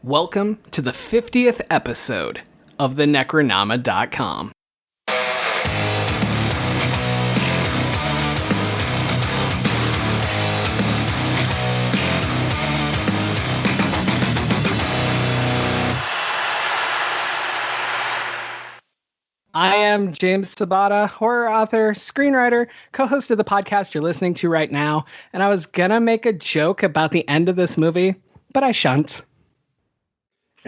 Welcome to the 50th episode of the Necronama.com. I am James Sabata, horror author, screenwriter, co-host of the podcast you're listening to right now, and I was gonna make a joke about the end of this movie, but I shan't.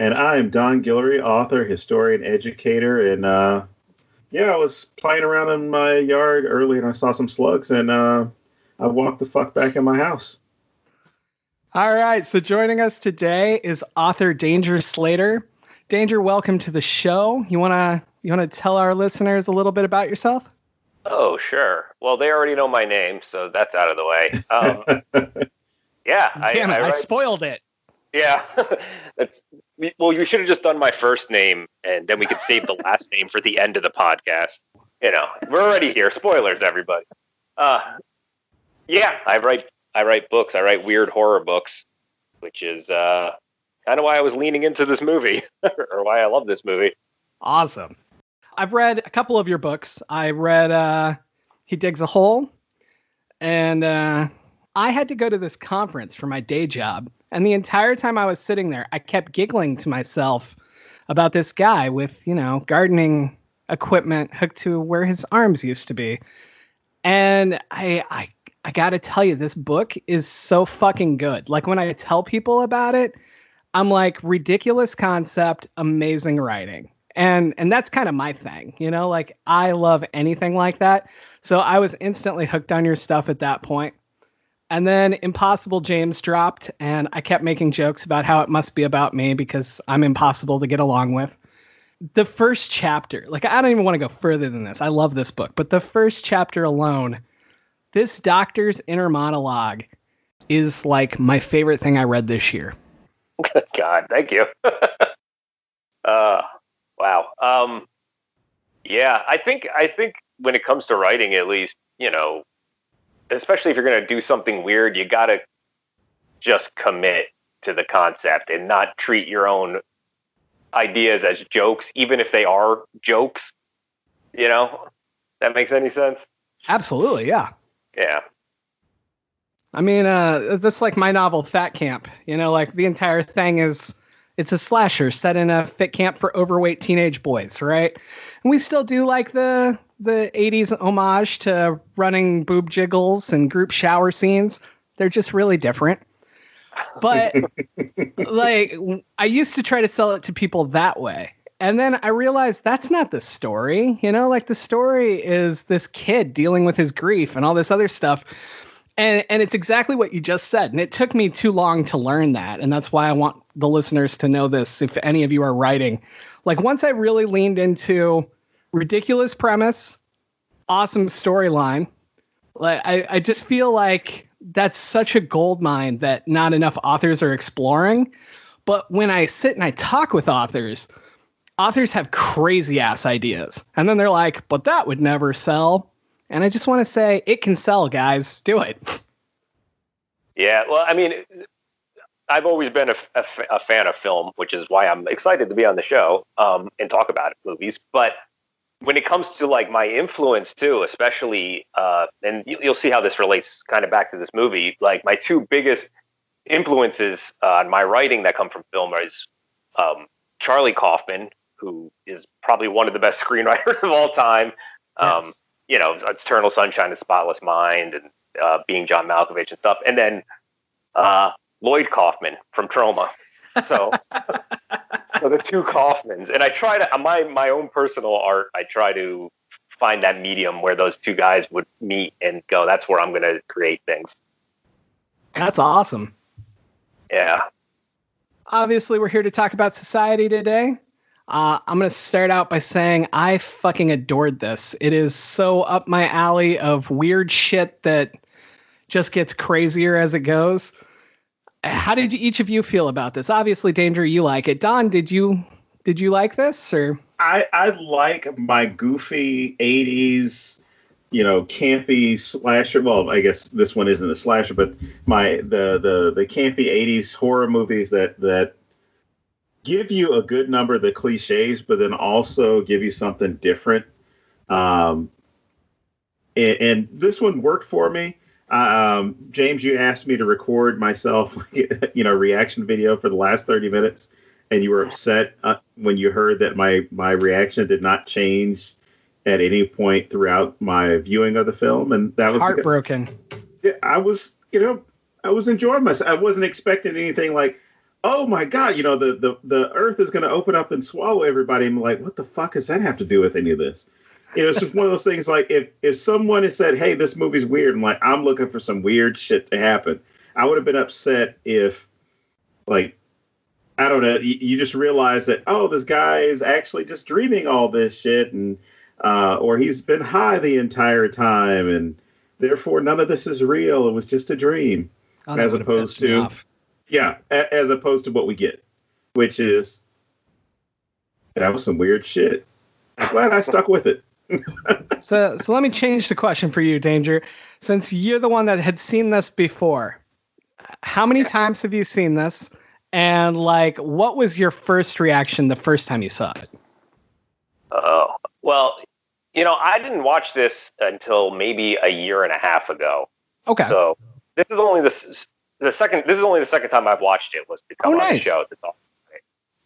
And I'm Don Guillory, author, historian, educator, and I was playing around in my yard early and I saw some slugs, and I walked the fuck back in my house. All right, so joining us today is author Danger Slater. Danger, welcome to the show. You wanna tell our listeners a little bit about yourself? Oh, sure. Well, they already know my name, so that's out of the way. Yeah, Damn it, I spoiled it. Yeah, you should have just done my first name, and then we could save the last name for the end of the podcast. You know, we're already here. Spoilers, everybody. Yeah, I write books. I write weird horror books, which is kind of why I was leaning into this movie, or why I love this movie. Awesome. I've read a couple of your books. I read He Digs a Hole, and I had to go to this conference for my day job. And the entire time I was sitting there, I kept giggling to myself about this guy with, gardening equipment hooked to where his arms used to be. And I got to tell you, this book is so fucking good. Like, when I tell people about it, I'm like, ridiculous concept, amazing writing. And that's kind of my thing, like, I love anything like that. So I was instantly hooked on your stuff at that point. And then Impossible James dropped, and I kept making jokes about how it must be about me because I'm impossible to get along with. The first chapter, like, I don't even want to go further than this. I love this book, but the first chapter alone, this doctor's inner monologue is like my favorite thing I read this year. God, thank you. Wow. Yeah, I think when it comes to writing, at least, especially if you're going to do something weird, you got to just commit to the concept and not treat your own ideas as jokes, even if they are jokes. That makes any sense? Absolutely, yeah. Yeah. I mean, that's like my novel Fat Camp. Like, the entire thing is, it's a slasher set in a fit camp for overweight teenage boys, right? And we still do like the 80s homage to running boob jiggles and group shower scenes. They're just really different. But like, I used to try to sell it to people that way. And then I realized that's not the story. Like, the story is this kid dealing with his grief and all this other stuff. And it's exactly what you just said. And it took me too long to learn that. And that's why I want the listeners to know this, if any of you are writing. Like, once I really leaned into ridiculous premise, awesome storyline, like, I just feel like that's such a gold mine that not enough authors are exploring. But when I sit and I talk with authors have crazy ass ideas. And then they're like, but that would never sell. And I just want to say, it can sell, guys. Do it. Yeah, well, I mean, I've always been a fan of film, which is why I'm excited to be on the show and talk about movies. But when it comes to, like, my influence too, especially, and you'll see how this relates kind of back to this movie, like, my two biggest influences on my writing that come from film is Charlie Kaufman, who is probably one of the best screenwriters of all time. Yes. Eternal Sunshine of the Spotless Mind and Being John Malkovich and stuff. And then Lloyd Kaufman from Troma. So, so the two Kaufmans. And I try to, my own personal art, I try to find that medium where those two guys would meet and go, that's where I'm going to create things. That's awesome. Yeah. Obviously, we're here to talk about society today. I'm going to start out by saying I fucking adored this. It is so up my alley of weird shit that just gets crazier as it goes. How did each of you feel about this? Obviously, Danger, you like it. Don, did you like this? Or I like my goofy 80s, campy slasher. Well, I guess this one isn't a slasher, but the campy 80s horror movies that give you a good number of the cliches, but then also give you something different. And this one worked for me. James, you asked me to record myself, reaction video for the last 30 minutes, and you were upset when you heard that my reaction did not change at any point throughout my viewing of the film, and that was heartbroken. I was enjoying myself. I wasn't expecting anything like, oh my God, the earth is going to open up and swallow everybody. I'm like, what the fuck does that have to do with any of this? It's just one of those things like if someone had said, hey, this movie's weird, I'm looking for some weird shit to happen. I would have been upset if, I don't know, you just realize that, oh, this guy is actually just dreaming all this shit, and or he's been high the entire time, and therefore none of this is real. It was just a dream. As opposed to what we get, which is, that was some weird shit. I'm glad I stuck with it. So let me change the question for you, Danger. Since you're the one that had seen this before, how many times have you seen this? And what was your first reaction the first time you saw it? Oh, well, I didn't watch this until maybe a year and a half ago. Okay. So this is only the second time I've watched it was to come on the show to talk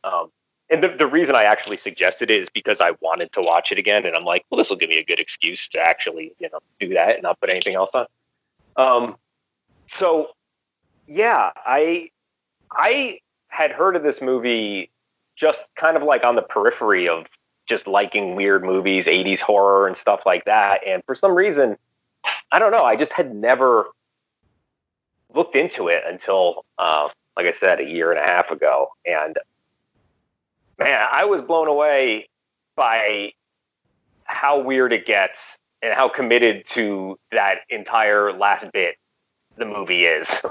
about it. And the reason I actually suggested it is because I wanted to watch it again, and I'm like, well, this will give me a good excuse to actually, do that and not put anything else on. So yeah, I had heard of this movie just kind of on the periphery of just liking weird movies, 80s horror and stuff like that. And for some reason, I don't know, I just had never looked into it until, like I said, a year and a half ago. And man, I was blown away by how weird it gets and how committed to that entire last bit the movie is.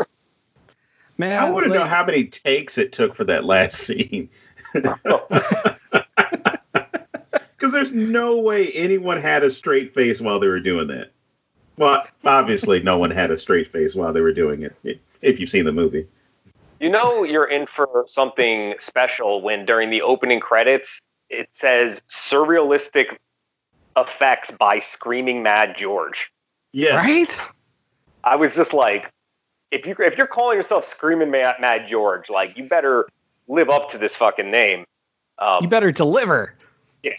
Man, I want to know how many takes it took for that last scene. Because there's no way anyone had a straight face while they were doing that. Well, obviously, no one had a straight face while they were doing it, if you've seen the movie. You're in for something special when during the opening credits, it says surrealistic effects by Screaming Mad George. Yes. Right? I was just like, if you're calling yourself Screaming Mad George, you better live up to this fucking name. You better deliver. Yeah.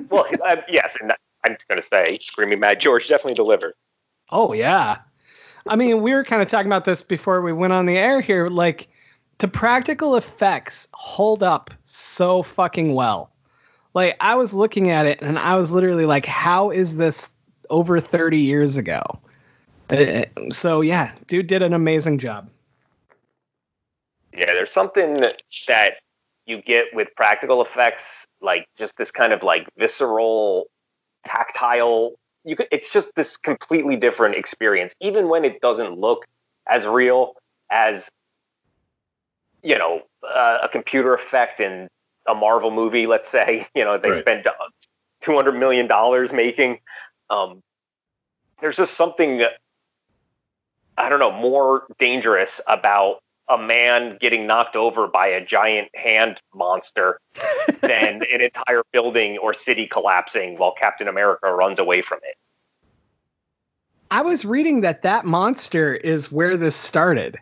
Well, yes, and I'm going to say Screaming Mad George definitely delivered. Oh, yeah. I mean, we were kind of talking about this before we went on the air here. The practical effects hold up so fucking well. I was looking at it and I was literally like, how is this over 30 years ago? So, yeah, dude did an amazing job. Yeah, there's something that you get with practical effects, just this kind of visceral, tactile. It's just this completely different experience, even when it doesn't look as real as a computer effect in a Marvel movie. Let's say they spent $200 million making. There's just something, I don't know, more dangerous about a man getting knocked over by a giant hand monster than an entire building or city collapsing while Captain America runs away from it. I was reading that monster is where this started.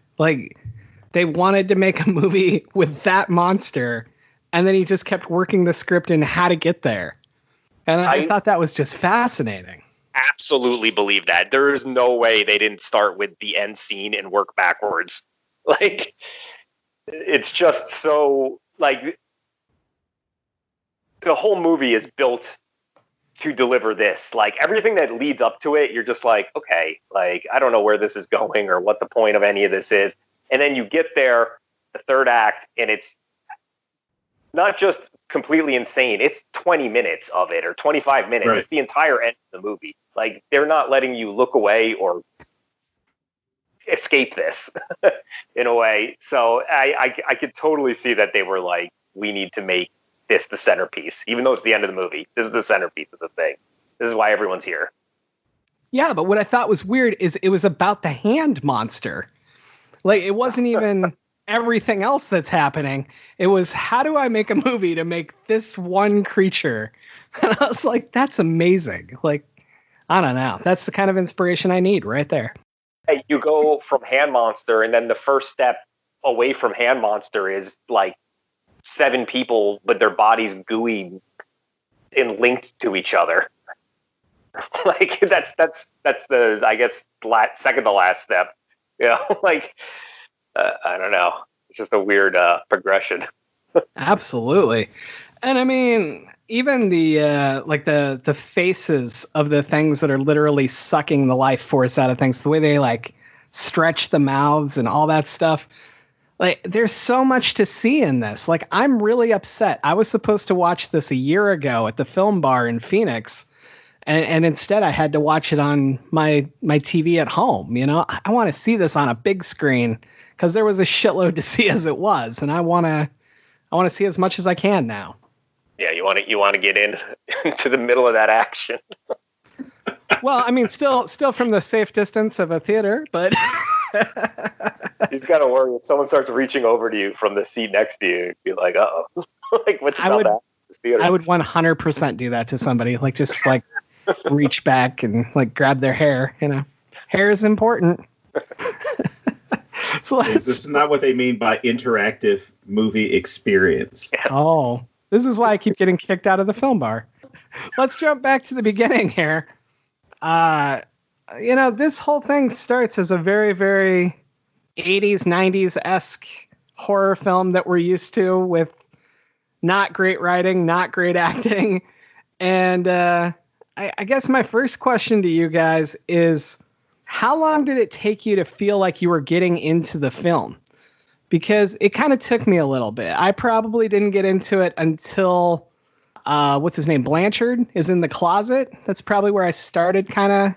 They wanted to make a movie with that monster, and then he just kept working the script in how to get there. And I thought that was just fascinating. Absolutely believe that. There is no way they didn't start with the end scene and work backwards. It's just so, the whole movie is built to deliver this. Everything that leads up to it, you're just okay, I don't know where this is going or what the point of any of this is. And then you get there, the third act, and it's not just completely insane. It's 20 minutes of it or 25 minutes. Right. It's the entire end of the movie. They're not letting you look away or escape this in a way. So I could totally see that they were we need to make this the centerpiece, even though it's the end of the movie. This is the centerpiece of the thing. This is why everyone's here. Yeah, but what I thought was weird is it was about the hand monster. It wasn't even everything else that's happening. It was, how do I make a movie to make this one creature? And I was like, that's amazing. Like, I don't know. That's the kind of inspiration I need right there. Hey, you go from Hand Monster, and then the first step away from Hand Monster is like 7 people, but their bodies gooey and linked to each other. Like that's the, I guess, second to last step. Yeah, like I don't know. It's just a weird progression. Absolutely. And I mean, even the like the faces of the things that are literally sucking the life force out of things, the way they like stretch the mouths and all that stuff. Like, there's so much to see in this. Like, I'm really upset. I was supposed to watch this a year ago at the film bar in Phoenix, and instead I had to watch it on my TV at home. You know, I want to see this on a big screen because there was a shitload to see as it was, and I want to see as much as I can now. Yeah, you want to get into the middle of that action. Well, I mean, still from the safe distance of a theater, but you just got to worry if someone starts reaching over to you from the seat next to you. Be like, uh-oh, like what's about that? This theater. I would 100% do that to somebody. Like, just like reach back and like grab their hair. You know, hair is important. So this is not what they mean by interactive movie experience. Oh, this is why I keep getting kicked out of the film bar. Let's jump back to the beginning here. You know, this whole thing starts as a very, very 80s, 90s-esque horror film that we're used to, with not great writing, not great acting. And I guess my first question to you guys is, how long did it take you to feel like you were getting into the film? Because it kind of took me a little bit. I probably didn't get into it until, what's his name? Blanchard is in the closet. That's probably where I started kind of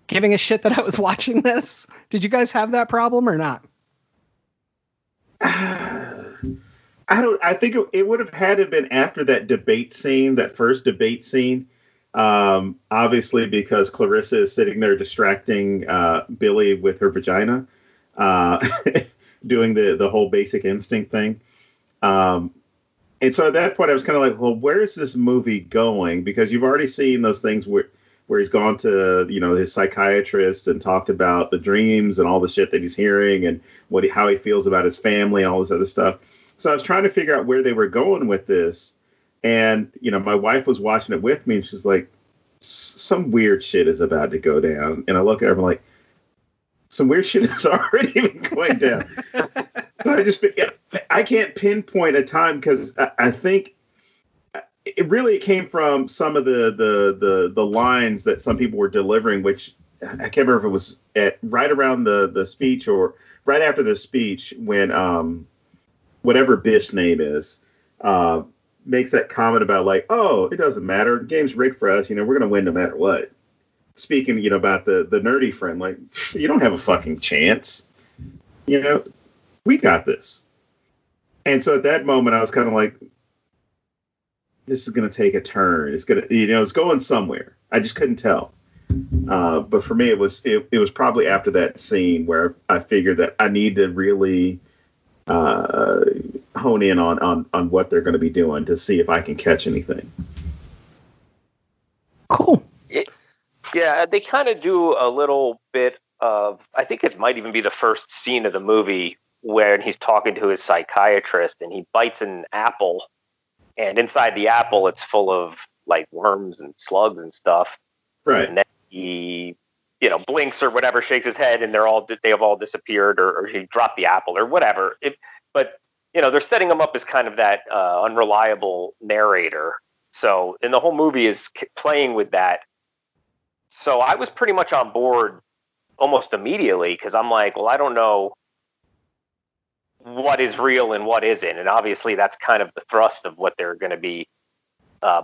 giving a shit that I was watching this. Did you guys have that problem or not? I think it would have had to have been after that debate scene, that first debate scene. Obviously, because Clarissa is sitting there distracting Billy with her vagina, doing the whole Basic Instinct thing. And so at that point, I was kind of like, well, where is this movie going? Because you've already seen those things where he's gone to, you know, his psychiatrist and talked about the dreams and all the shit that he's hearing and how he feels about his family and all this other stuff. So I was trying to figure out where they were going with this. And, you know, my wife was watching it with me, and she's like, some weird shit is about to go down. And I look at her and I'm like, some weird shit is already been going down. So I can't pinpoint a time, because I think it really came from some of the lines that some people were delivering, which I can't remember if it was right around the speech or right after the speech, when whatever Biff's name is, makes that comment about like, oh, it doesn't matter. The game's rigged for us. You know, we're going to win no matter what. Speaking, you know, about the nerdy friend, like, you don't have a fucking chance. You know, we got this. And so at that moment, I was kind of like, this is going to take a turn. It's going to, you know, it's going somewhere. I just couldn't tell. But for me, it was probably after that scene where I figured that I need to really hone in on what they're going to be doing to see if I can catch anything. Cool. Yeah, they kind of do a little bit of, I think it might even be the first scene of the movie where he's talking to his psychiatrist and he bites an apple, and inside the apple it's full of like worms and slugs and stuff. Right. And then he, you know, blinks or whatever, shakes his head, and they have all disappeared, or he dropped the apple or whatever. But you know, they're setting him up as kind of that unreliable narrator. So, and the whole movie is playing with that. So I was pretty much on board almost immediately, because I'm like, well, I don't know what is real and what isn't. And obviously that's kind of the thrust of what they're going to be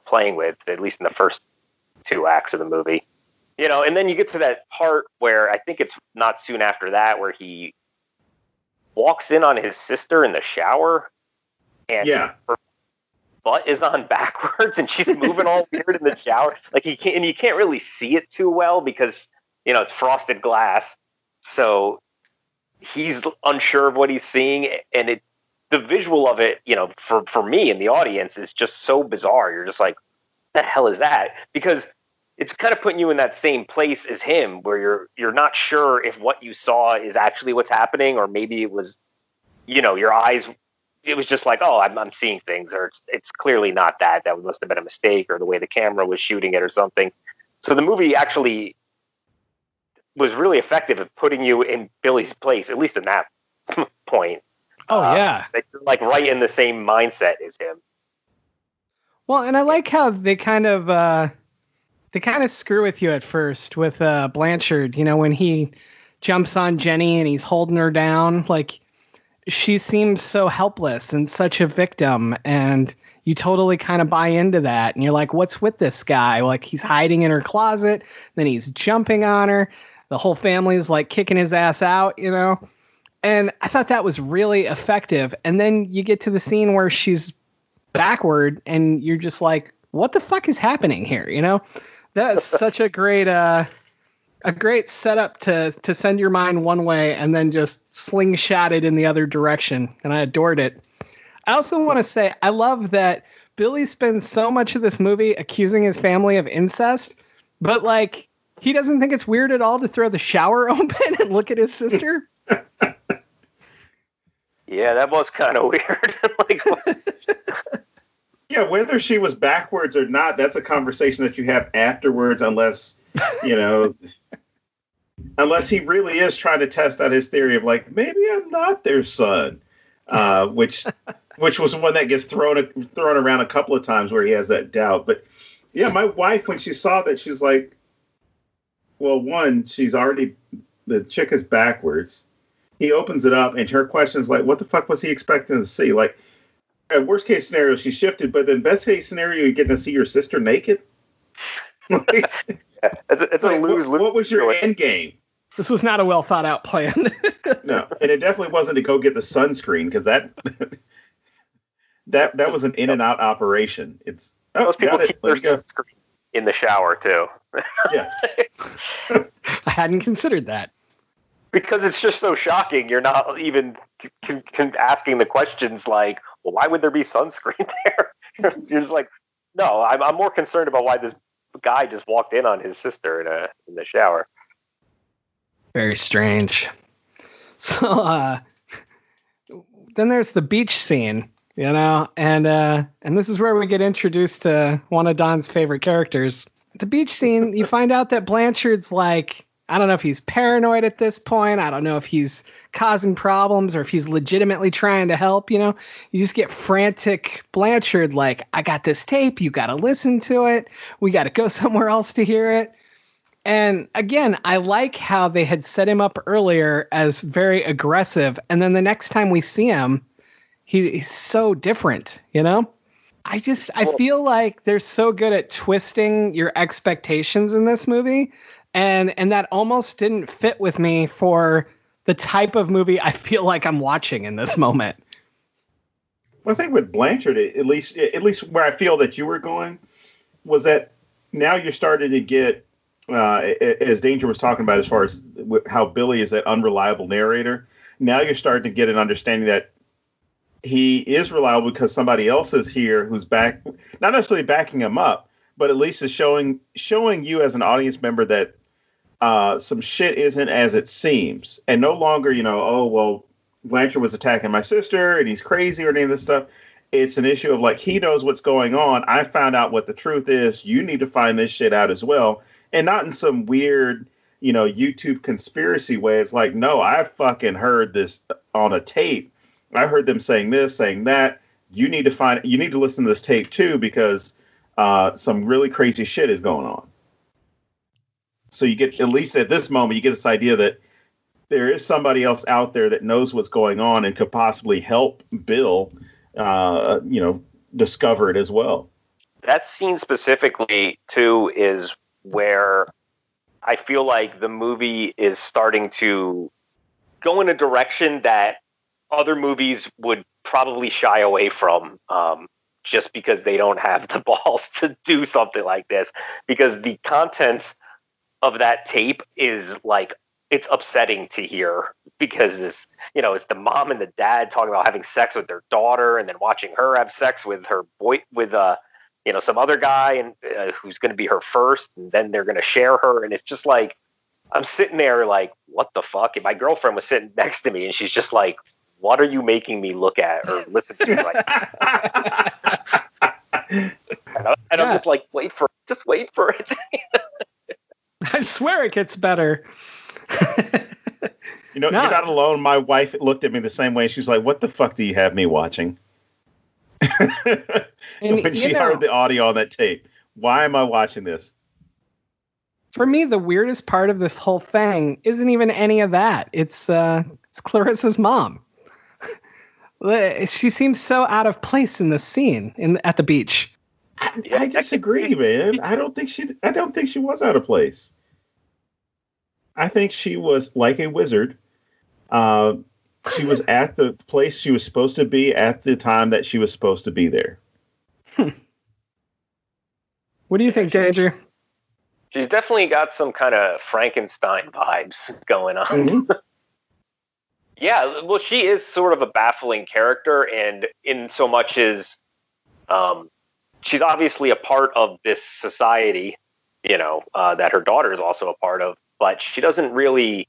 playing with, at least in the first 2 acts of the movie. You know, and then you get to that part where I think it's not soon after that where he walks in on his sister in the shower, and her butt is on backwards and she's moving all weird in the shower. Like you can't really see it too well because, you know, it's frosted glass. So he's unsure of what he's seeing, and the visual of it, for me and the audience is just so bizarre. You're just like, what the hell is that? Because it's kind of putting you in that same place as him, where you're not sure if what you saw is actually what's happening, or maybe it was, your eyes. It was just like, oh, I'm seeing things, or it's clearly not that. That must have been a mistake, or the way the camera was shooting it, or something. So the movie actually was really effective at putting you in Billy's place, at least in that point. Oh, yeah. You're like right in the same mindset as him. Well, and I like how they kind of screw with you at first with Blanchard, when he jumps on Jenny and he's holding her down. Like, she seems so helpless and such a victim, and you totally kind of buy into that. And you're like, what's with this guy? Like, he's hiding in her closet, then he's jumping on her. The whole family is like kicking his ass out, And I thought that was really effective. And then you get to the scene where she's backward and you're just like, what the fuck is happening here? That's such a great setup to send your mind one way and then just slingshot it in the other direction. And I adored it. I also want to say, I love that Billy spends so much of this movie accusing his family of incest, but like, he doesn't think it's weird at all to throw the shower open and look at his sister. Yeah, that was kind of weird. Yeah, whether she was backwards or not, that's a conversation that you have afterwards, unless, unless he really is trying to test out his theory of like, maybe I'm not their son, which was one that gets thrown around a couple of times where he has that doubt. But yeah, my wife, when she saw that, she's like, well, one, the chick is backwards. He opens it up, and her question is like, what the fuck was he expecting to see? Like, at worst case scenario, she shifted, but then best case scenario, you get to see your sister naked? Like, it's like, a lose-lose. What was your end game? This was not a well thought out plan. No, and it definitely wasn't to go get the sunscreen, because that was an in and out operation. It's most people keep their sunscreen in the shower too. Yeah, I hadn't considered that. Because it's just so shocking. You're not even asking the questions like, well, why would there be sunscreen there? You're just like, no, I'm more concerned about why this guy just walked in on his sister in the shower. Very strange. So then there's the beach scene, and this is where we get introduced to one of Don's favorite characters. The beach scene, you find out that Blanchard's like, I don't know if he's paranoid at this point. I don't know if he's causing problems or if he's legitimately trying to help, You just get frantic Blanchard like, I got this tape. You got to listen to it. We got to go somewhere else to hear it. And again, I like how they had set him up earlier as very aggressive. And then the next time we see him, he's so different, I feel like they're so good at twisting your expectations in this movie. And that almost didn't fit with me for the type of movie I feel like I'm watching in this moment. Well, I think with Blanchard, at least where I feel that you were going, was that now you're starting to get, as Danger was talking about, as far as how Billy is that unreliable narrator. Now you're starting to get an understanding that he is reliable because somebody else is here who's back, not necessarily backing him up, but at least is showing you as an audience member that some shit isn't as it seems, and no longer, oh, well, Blanchard was attacking my sister and he's crazy or any of this stuff. It's an issue of like, he knows what's going on. I found out what the truth is. You need to find this shit out as well. And not in some weird, YouTube conspiracy way. It's like, no, I fucking heard this on a tape. I heard them saying this, saying that. You need to listen to this tape too, because some really crazy shit is going on. So you get, at least at this moment, you get this idea that there is somebody else out there that knows what's going on and could possibly help Bill, discover it as well. That scene specifically, too, is where I feel like the movie is starting to go in a direction that other movies would probably shy away from, just because they don't have the balls to do something like this. Because the contents of that tape is like, it's upsetting to hear because this, it's the mom and the dad talking about having sex with their daughter and then watching her have sex with her boy, with, some other guy and who's going to be her first. And then they're going to share her. And it's just like, I'm sitting there like, what the fuck? And my girlfriend was sitting next to me and she's just like, what are you making me look at or listen to right now? And I'm just like, wait for it. I swear it gets better. You're not alone. My wife looked at me the same way. She's like, what the fuck do you have me watching? When she heard the audio on that tape. Why am I watching this? For me, the weirdest part of this whole thing isn't even any of that. It's Clarissa's mom. She seems so out of place in the scene at the beach. I disagree, man. I don't think she was out of place. I think she was like a wizard. She was at the place she was supposed to be at the time that she was supposed to be there. What do you think, Danger? She's definitely got some kind of Frankenstein vibes going on. Mm-hmm. Yeah, well, she is sort of a baffling character, and in so much as she's obviously a part of this society, that her daughter is also a part of, but she doesn't really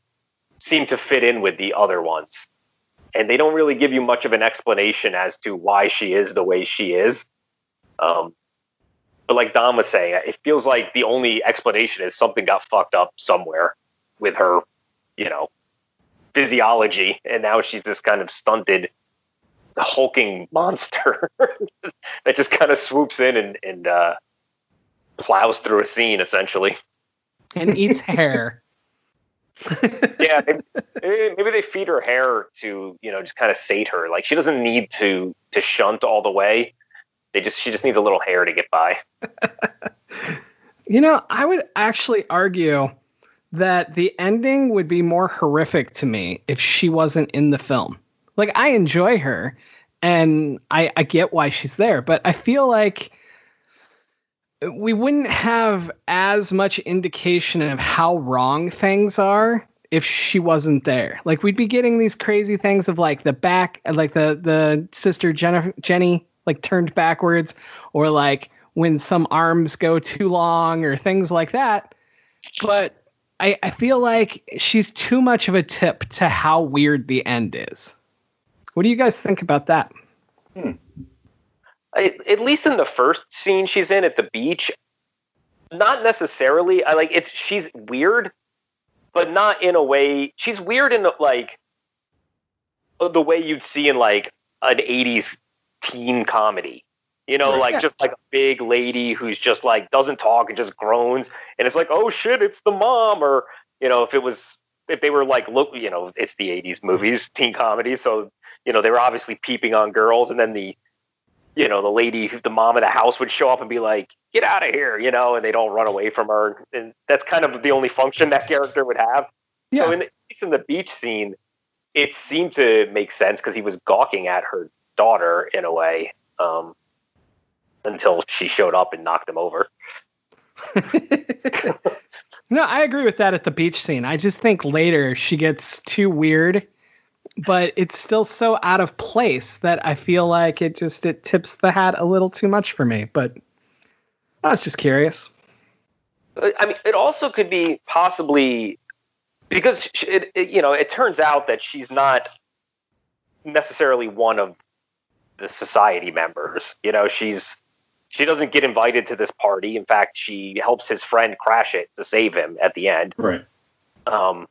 seem to fit in with the other ones. And they don't really give you much of an explanation as to why she is the way she is. But like Don was saying, it feels like the only explanation is something got fucked up somewhere with her, physiology. And now she's this kind of stunted, hulking monster that just kind of swoops in and plows through a scene, essentially. And eats hair. Yeah, maybe they feed her hair to, just kind of sate her. Like, she doesn't need to shunt all the way. She just needs a little hair to get by. I would actually argue that the ending would be more horrific to me if she wasn't in the film. Like, I enjoy her and I get why she's there, but I feel like we wouldn't have as much indication of how wrong things are if she wasn't there. Like, we'd be getting these crazy things of like the sister Jenny like turned backwards, or like when some arms go too long or things like that. But I feel like she's too much of a tip to how weird the end is. What do you guys think about that? At least in the first scene she's in at the beach, not necessarily. She's weird, but not in a way. She's weird in the way you'd see in like an 80s teen comedy. Just like a big lady who's just like doesn't talk and just groans, and it's like, oh shit, it's the mom. Or if they were like, look, it's the 80s movies, teen comedies, so they were obviously peeping on girls, and then the lady, the mom of the house, would show up and be like, get out of here, and they'd all run away from her. And that's kind of the only function that character would have. Yeah. So at least in the beach scene, it seemed to make sense because he was gawking at her daughter in a way, until she showed up and knocked him over. No, I agree with that at the beach scene. I just think later she gets too weird, but it's still so out of place that I feel like it tips the hat a little too much for me. But I was just curious. I mean, it also could be possibly because it turns out that she's not necessarily one of the society members. She doesn't get invited to this party. In fact, she helps his friend crash it to save him at the end. Right. And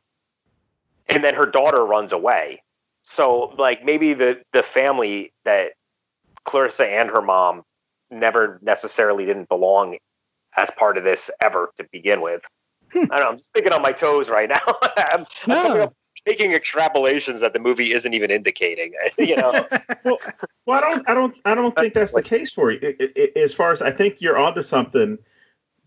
then her daughter runs away. So, like, maybe the family that Clarissa and her mom never necessarily didn't belong as part of this ever to begin with. I don't know. I'm just thinking on my toes right now. I'm coming up making extrapolations that the movie isn't even indicating. Well, I don't think that's the case for you. As far as I think you're onto something,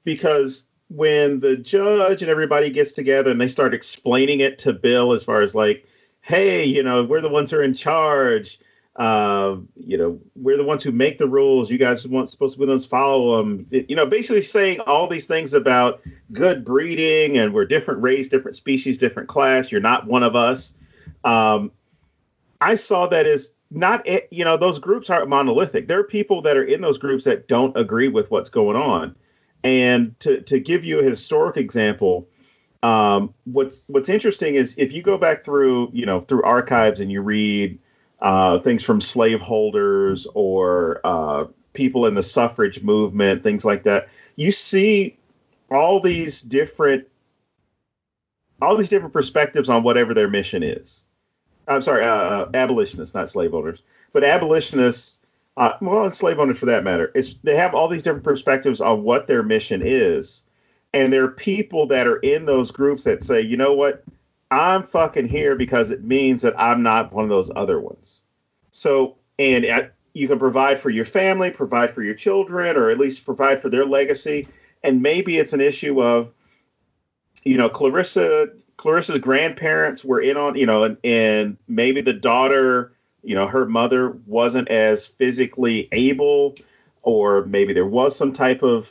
because when the judge and everybody gets together and they start explaining it to Bill, as far as like, hey, we're the ones who are in charge. We're the ones who make the rules. You guys supposed to be the ones follow them. Basically saying all these things about good breeding and we're different race, different species, different class. You're not one of us. I saw that as not, those groups aren't monolithic. There are people that are in those groups that don't agree with what's going on. And to give you a historic example, what's interesting is if you go back through archives and you read things from slaveholders or people in the suffrage movement, things like that, you see all these different perspectives on whatever their mission is. I'm sorry, abolitionists, not slaveholders, but abolitionists, and slave owners for that matter. They have all these different perspectives on what their mission is. And there are people that are in those groups that say, you know what, I'm fucking here because it means that I'm not one of those other ones. So, and you can provide for your family, provide for your children, or at least provide for their legacy. And maybe it's an issue of, Clarissa's grandparents were in on, and maybe the daughter, her mother wasn't as physically able, or maybe there was some type of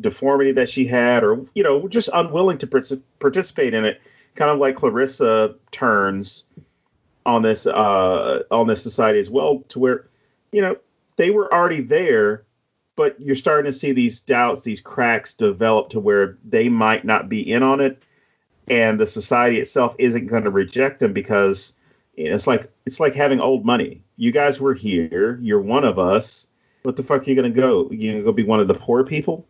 deformity that she had, or, just unwilling to participate in it. Kind of like Clarissa turns on this society as well, to where, they were already there, but you're starting to see these doubts, these cracks develop to where they might not be in on it. And the society itself isn't going to reject them because it's like having old money. You guys were here. You're one of us. What the fuck are you going to go? You going to go be one of the poor people?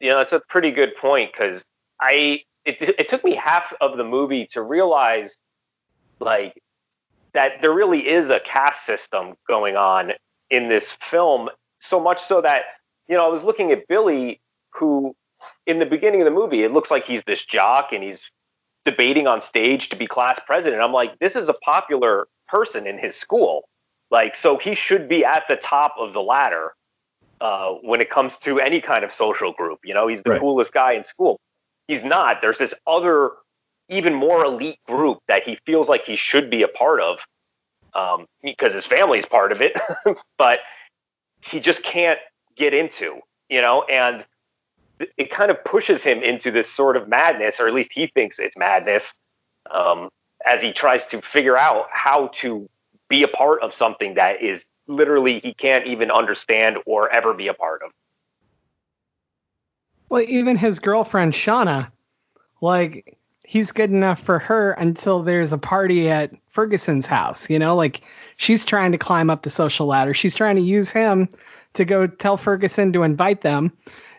It's a pretty good point, because it took me half of the movie to realize like that there really is a caste system going on in this film. So much so that, I was looking at Billy, who in the beginning of the movie, it looks like he's this jock and he's debating on stage to be class president. I'm like, this is a popular person in his school. Like, so he should be at the top of the ladder when it comes to any kind of social group. He's the coolest guy in school. He's not. There's this other, even more elite group that he feels like he should be a part of, because his family's part of it, but he just can't get into, and it kind of pushes him into this sort of madness, or at least he thinks it's madness, as he tries to figure out how to be a part of something that is literally he can't even understand or ever be a part of. Well, even his girlfriend, Shauna, like, he's good enough for her until there's a party at Ferguson's house, like she's trying to climb up the social ladder. She's trying to use him to go tell Ferguson to invite them.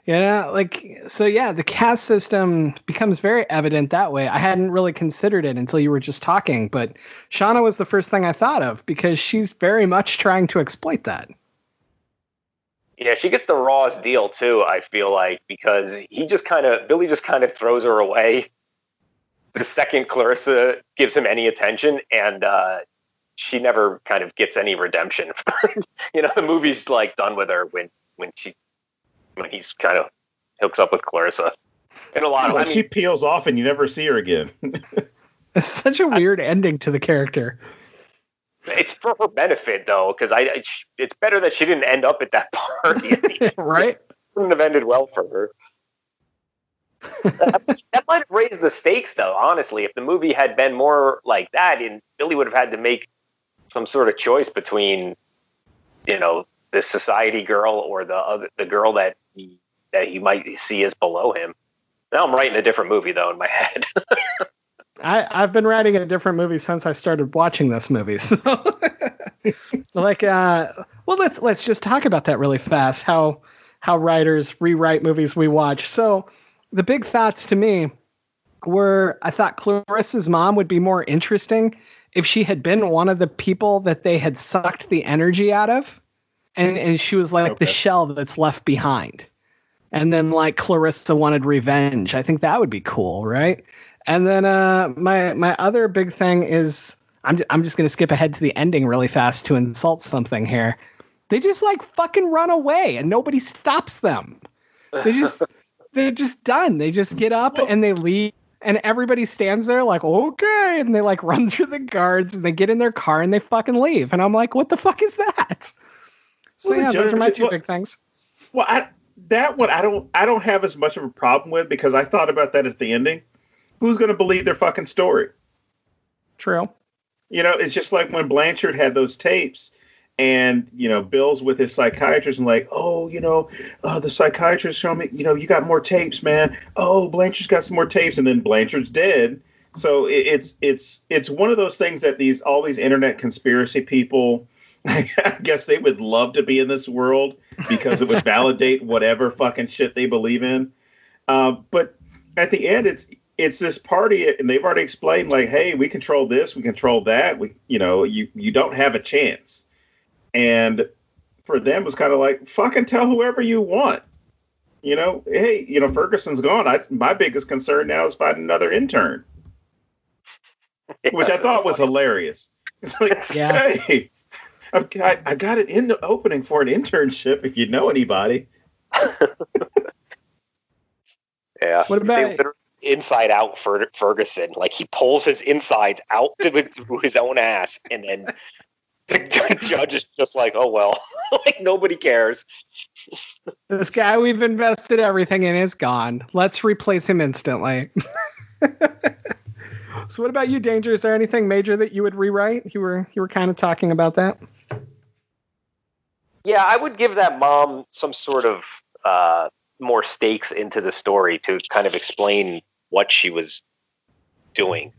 The caste system becomes very evident that way. I hadn't really considered it until you were just talking, but Shauna was the first thing I thought of because she's very much trying to exploit that. Yeah, she gets the rawest deal too, I feel like, because Billy just kind of throws her away the second Clarissa gives him any attention, and she never kind of gets any redemption. The movie's like done with her when he's kind of hooks up with Clarissa. And a lot of she peels off and you never see her again. It's such a weird ending to the character. It's for her benefit, though, because it's better that she didn't end up at that party. Right? It wouldn't have ended well for her. That might have raised the stakes, though, honestly. If the movie had been more like that, and Billy would have had to make some sort of choice between, this society girl or the girl that he might see as below him. Now I'm writing a different movie, though, in my head. I've been writing a different movie since I started watching this movie. So, let's just talk about that really fast. How writers rewrite movies we watch. So, the big thoughts to me were, I thought Clarissa's mom would be more interesting if she had been one of the people that they had sucked the energy out of, and she was like the shell that's left behind. And then like Clarissa wanted revenge. I think that would be cool, right? And then my other big thing is I'm just going to skip ahead to the ending really fast to insult something here. They just like fucking run away and nobody stops them. They're just done. They just get up and they leave, and everybody stands there like, okay, and they like run through the guards and they get in their car and they fucking leave. And I'm like, what the fuck is that? So those are my two big things. Well, that one I don't have as much of a problem with, because I thought about that at the ending. who's going to believe their fucking story? True. You know, it's just like when Blanchard had those tapes and, you know, Bill's with his psychiatrist and like, oh, you know, the psychiatrist showed me, you know, you got more tapes, man. Oh, Blanchard's got some more tapes. And then Blanchard's dead. So it's one of those things that all these internet conspiracy people, I guess they would love to be in this world because it would validate whatever fucking shit they believe in. But at the end, it's this party, and they've already explained, like, hey, we control this, we control that. You don't have a chance. And for them, it was kind of like, fucking tell whoever you want. You know, hey, you know, Ferguson's gone. My biggest concern now is finding another intern, which I thought was hilarious. It's like, hey, I got an opening for an internship if you know anybody. Yeah. What about inside out Ferguson? Like, he pulls his insides out to his own ass, and then the judge is just like, oh well, like nobody cares. this guy we've invested everything in is gone. Let's replace him instantly. So what about you, Danger? Is there anything major that you would rewrite? You were kind of talking about that. Yeah, I would give that mom some sort of more stakes into the story to kind of explain what she was doing,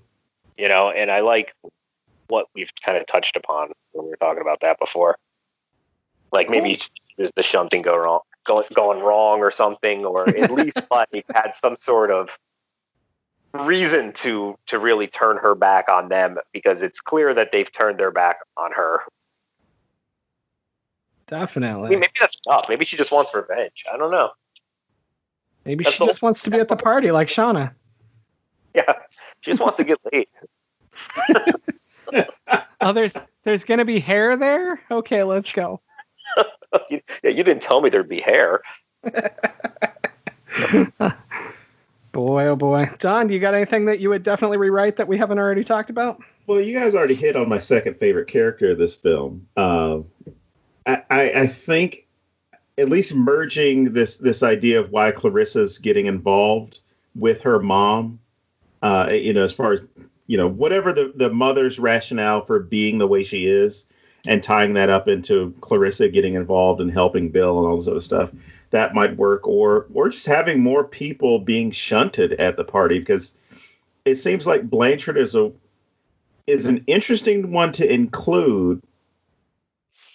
you know. And I like what we've kind of touched upon when we were talking about that before. Like, maybe there's the shunting going wrong or something, or at least like had some sort of reason to really turn her back on them, because it's clear that they've turned their back on her. Definitely. I mean, maybe that's tough. Maybe she just wants revenge. I don't know. Maybe she just wants to be at the party like Shauna. Yeah, she just wants to get laid. Oh, there's gonna be hair there? Okay, let's go. You didn't tell me there'd be hair. Boy, oh boy. Don, do you got anything that you would definitely rewrite that we haven't already talked about? Well, you guys already hit on my second favorite character of this film. I think at least merging this idea of why Clarissa's getting involved with her mom, you know, as far as, you know, whatever the mother's rationale for being the way she is, and tying that up into Clarissa getting involved and helping Bill and all this other stuff, that might work. Or just having more people being shunted at the party, because it seems like Blanchard is an interesting one to include,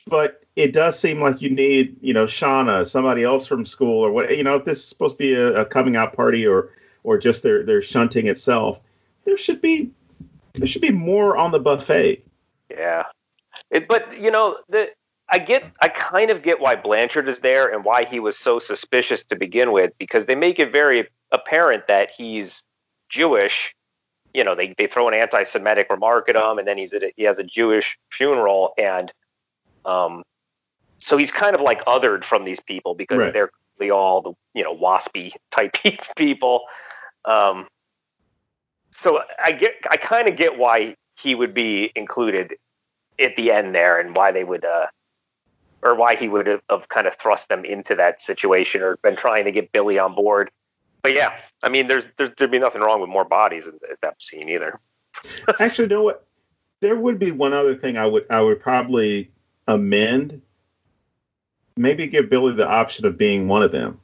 but it does seem like you need, you know, Shauna, somebody else from school, or what, you know, if this is supposed to be a coming out party or just their shunting itself, there should be more on the buffet. Yeah. But, you know, I kind of get why Blanchard is there and why he was so suspicious to begin with, because they make it very apparent that he's Jewish. You know, they throw an anti-Semitic remark at him, and then he has a Jewish funeral, and so he's kind of like othered from these people, because right. They're really all the, you know, waspy type people. So I kind of get why he would be included at the end there, and why they would, or why he would have kind of thrust them into that situation, or been trying to get Billy on board. But yeah, I mean, there'd be nothing wrong with more bodies in that scene either. Actually, you know what? There would be one other thing I would probably amend. Maybe give Billy the option of being one of them.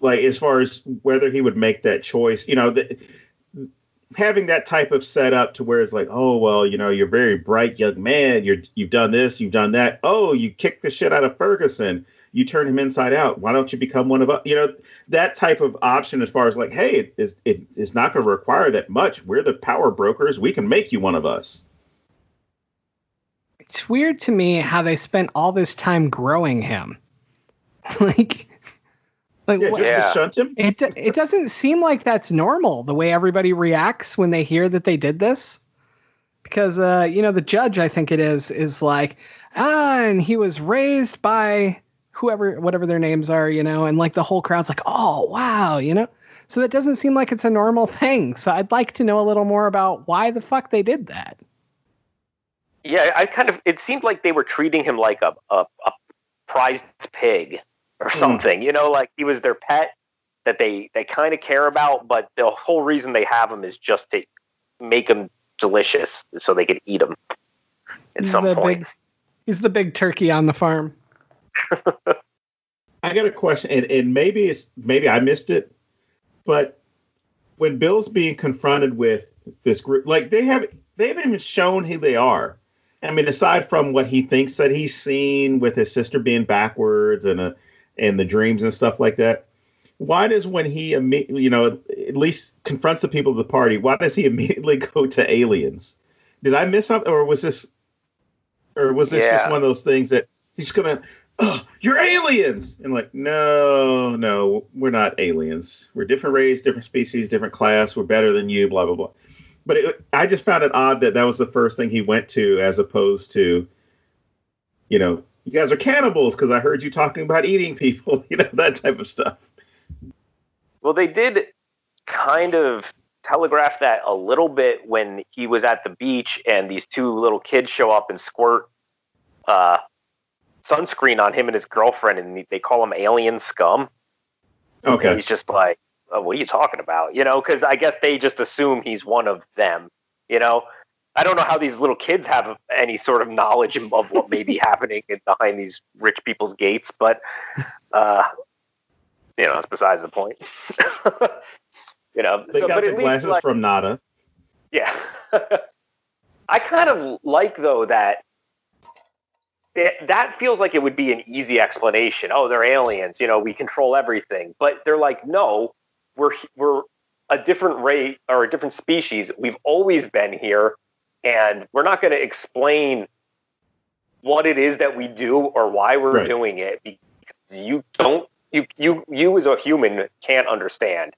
Like, as far as whether he would make that choice, you know, having that type of setup to where it's like, oh, well, you know, you're a very bright young man. You've done this, you've done that. Oh, you kicked the shit out of Ferguson. You turn him inside out. Why don't you become one of us? You know, that type of option, as far as like, hey, it is not going to require that much. We're the power brokers. We can make you one of us. It's weird to me how they spent all this time growing him. Like yeah, just to shunt him? It doesn't seem like that's normal, the way everybody reacts when they hear that they did this. Because, you know, the judge, I think it is like, and he was raised by whatever their names are, you know, and like the whole crowd's like, oh, wow, you know. So that doesn't seem like it's a normal thing. So I'd like to know a little more about why the fuck they did that. Yeah, it seemed like they were treating him like a prized pig or something, you know, like he was their pet, that they kind of care about, but the whole reason they have them is just to make them delicious so they could eat them at some point. He's the big turkey on the farm. I got a question, and maybe I missed it, but when Bill's being confronted with this group, like they haven't even shown who they are. I mean, aside from what he thinks that he's seen with his sister being backwards and the dreams and stuff like that, why does when he at least confronts the people of the party, why does he immediately go to aliens? Did I miss something, or was this just one of those things that he's gonna, you're aliens, and like, no, we're not aliens. We're different race, different species, different class. We're better than you, blah blah blah. But I just found it odd that was the first thing he went to, as opposed to, you guys are cannibals because I heard you talking about eating people, that type of stuff. Well, they did kind of telegraph that a little bit when he was at the beach and these two little kids show up and squirt sunscreen on him and his girlfriend, and they call him alien scum. Okay. And he's just like, oh, what are you talking about? Because I guess they just assume he's one of them. I don't know how these little kids have any sort of knowledge of what may be happening behind these rich people's gates, but it's besides the point. They got the glasses from Nada. Yeah. I kind of like, though, that feels like it would be an easy explanation. Oh, they're aliens. We control everything. But they're like, no, we're a different race or a different species. We've always been here, and we're not going to explain what it is that we do or why we're doing it, because you don't. You as a human can't understand.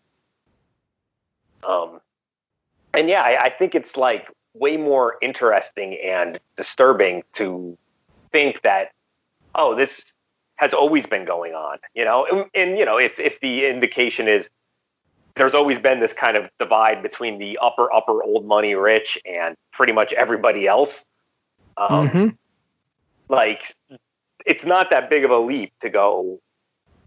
And yeah, I think it's like way more interesting and disturbing to think that, oh, this has always been going on, and if the indication is there's always been this kind of divide between the upper old money rich and pretty much everybody else. Like, it's not that big of a leap to go,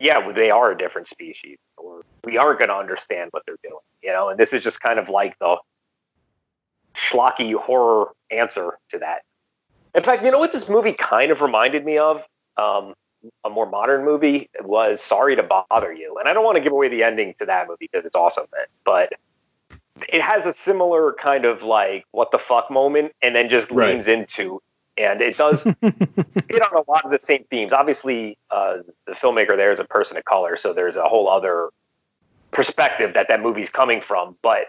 yeah, they are a different species, or we aren't going to understand what they're doing, and this is just kind of like the schlocky horror answer to that. In fact, you know what this movie kind of reminded me of? A more modern movie was Sorry to Bother You. And I don't want to give away the ending to that movie because it's awesome, but it has a similar kind of like, what the fuck moment, and then just leans into, and it does hit on a lot of the same themes. Obviously, the filmmaker there is a person of color, so there's a whole other perspective that movie's coming from. But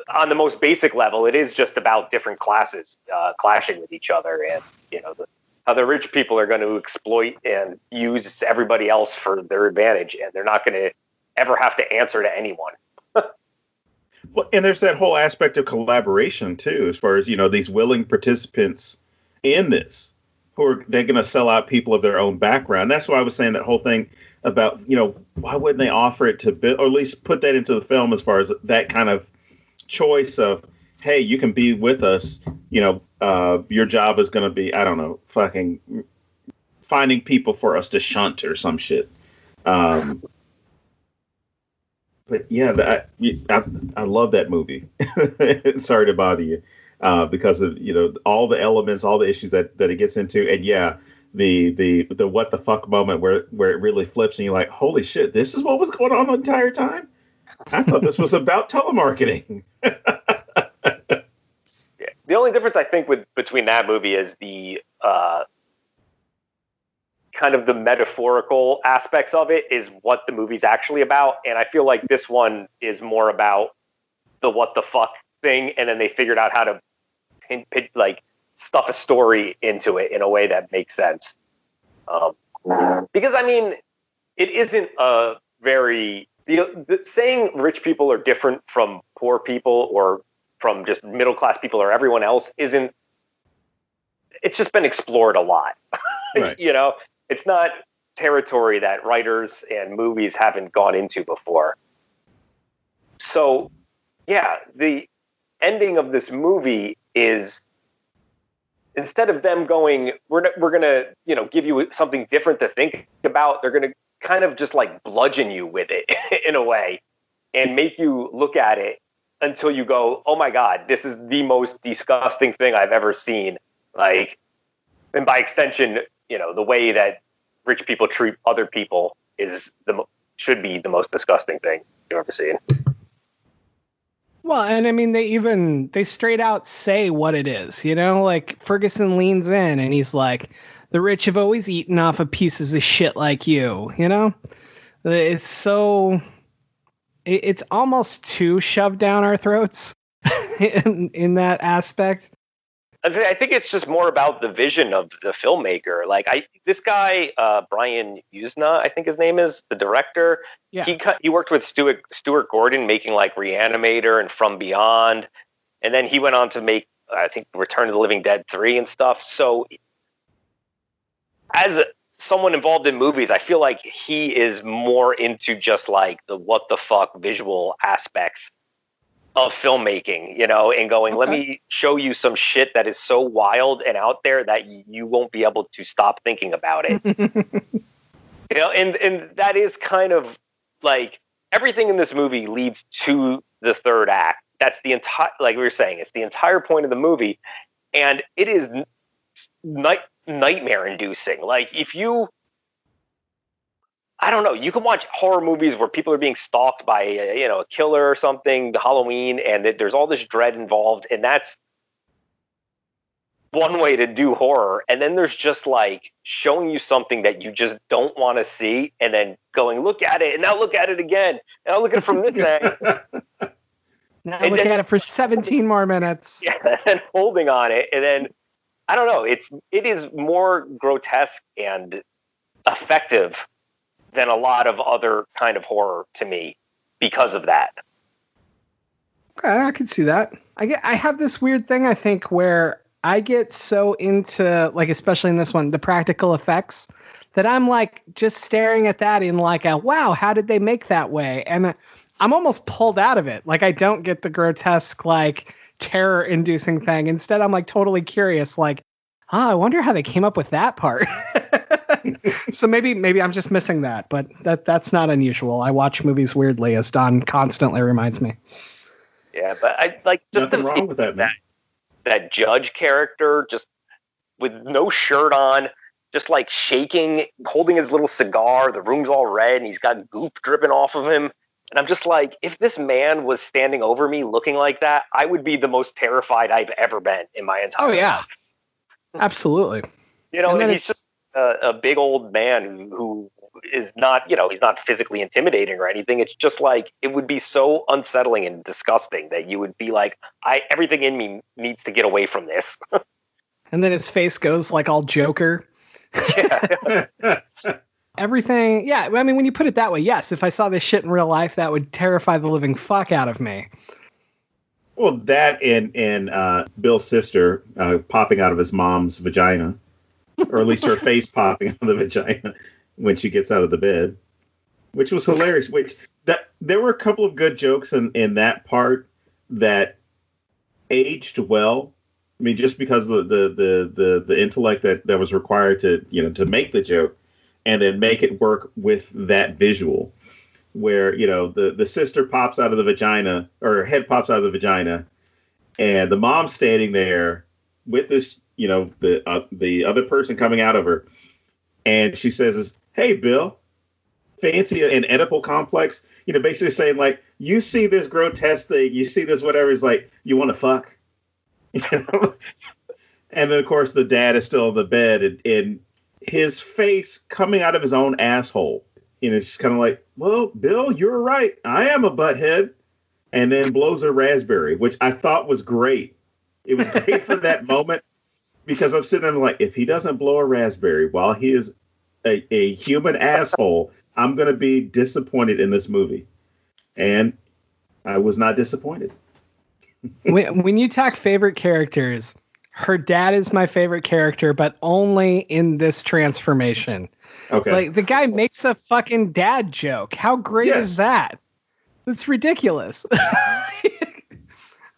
on the most basic level, it is just about different classes clashing with each other, and how the rich people are going to exploit and use everybody else for their advantage, and they're not going to ever have to answer to anyone. Well, and there's that whole aspect of collaboration too, as far as these willing participants in this, they're going to sell out people of their own background. That's why I was saying that whole thing about why wouldn't they offer it to Bill, or at least put that into the film, as far as that kind of choice of, hey, you can be with us, your job is going to be, I don't know, fucking finding people for us to shunt or some shit. But yeah, I love that movie. Sorry to bother you, because of all the elements, all the issues that it gets into, and yeah, the what the fuck moment where it really flips and you're like, holy shit, this is what was going on the entire time. I thought this was about telemarketing. Yeah. The only difference I think between that movie is the kind of the metaphorical aspects of it is what the movie's actually about. And I feel like this one is more about the what the fuck thing. And then they figured out how to stuff a story into it in a way that makes sense. Because I mean, it isn't a very, saying rich people are different from poor people or from just middle-class people or everyone else it's just been explored a lot. Right. It's not territory that writers and movies haven't gone into before. So, yeah, the ending of this movie is, instead of them going, we're going to, give you something different to think about, they're going to kind of just like bludgeon you with it in a way and make you look at it until you go, oh my God, this is the most disgusting thing I've ever seen. Like, and by extension, the way that rich people treat other people should be the most disgusting thing you've ever seen. Well, and I mean, they straight out say what it is, like Ferguson leans in and he's like, the rich have always eaten off of pieces of shit like you, It's so, it's almost too shoved down our throats in that aspect. I think it's just more about the vision of the filmmaker. Like this guy, Brian Usna, I think his name is, the director. Yeah. He worked with Stuart Gordon making like Reanimator and From Beyond. And then he went on to make, I think, Return of the Living Dead 3 and stuff. So as someone involved in movies, I feel like he is more into just like the what the fuck visual aspects of filmmaking, and going, let me show you some shit that is so wild and out there that you won't be able to stop thinking about it. And that is kind of like everything in this movie leads to the third act. That's the entire, like we were saying, it's the entire point of the movie. And it is nightmare inducing. Like I don't know. You can watch horror movies where people are being stalked by, a killer or something, Halloween, and there's all this dread involved, and that's one way to do horror. And then there's just like showing you something that you just don't want to see, and then going, look at it, and now look at it again, and I'll look at it from this angle. Now look at it for 17 more minutes. Yeah, and holding on it, and then I don't know. It is more grotesque and effective than a lot of other kind of horror to me because of that. Okay, I can see that. I have this weird thing, I think, where I get so into, like, especially in this one, the practical effects, that I'm like just staring at that in like wow, how did they make that way? And I'm almost pulled out of it. Like, I don't get the grotesque, like, terror inducing thing. Instead, I'm like totally curious, like, I wonder how they came up with that part. So maybe I'm just missing that, but that's not unusual. I watch movies weirdly, as Don constantly reminds me. Yeah, but I like just nothing wrong with that, man. That judge character, just with no shirt on, just like shaking, holding his little cigar. The room's all red, and he's got goop dripping off of him. And I'm just like, if this man was standing over me looking like that, I would be the most terrified I've ever been in my entire life. Absolutely. And he's just a big old man who is not, he's not physically intimidating or anything. It's just like, it would be so unsettling and disgusting that you would be like, everything in me needs to get away from this. And then his face goes like all Joker. Yeah. Everything. Yeah. I mean, when you put it that way, yes, if I saw this shit in real life, that would terrify the living fuck out of me. Well, that and Bill's sister popping out of his mom's vagina, or at least her face popping out of the vagina when she gets out of the bed, which was hilarious. There were a couple of good jokes in that part that aged well. I mean, just because the intellect that was required to make the joke and then make it work with that visual. Where, the sister pops out of the vagina, or her head pops out of the vagina, and the mom's standing there with this, the other person coming out of her. And she says, "Hey, Bill, fancy an Oedipal complex?" Basically saying, like, you see this grotesque thing, you see this whatever, is like, you want to fuck? And then, of course, the dad is still in the bed, and his face coming out of his own asshole. It's just kind of like, well, Bill, you're right. I am a butthead. And then blows a raspberry, which I thought was great. It was great for that moment, because I'm sitting there like, if he doesn't blow a raspberry while he is a human asshole, I'm going to be disappointed in this movie. And I was not disappointed. When you talk favorite characters, her dad is my favorite character, but only in this transformation. Okay. Like, the guy makes a fucking dad joke. How great is that? It's ridiculous.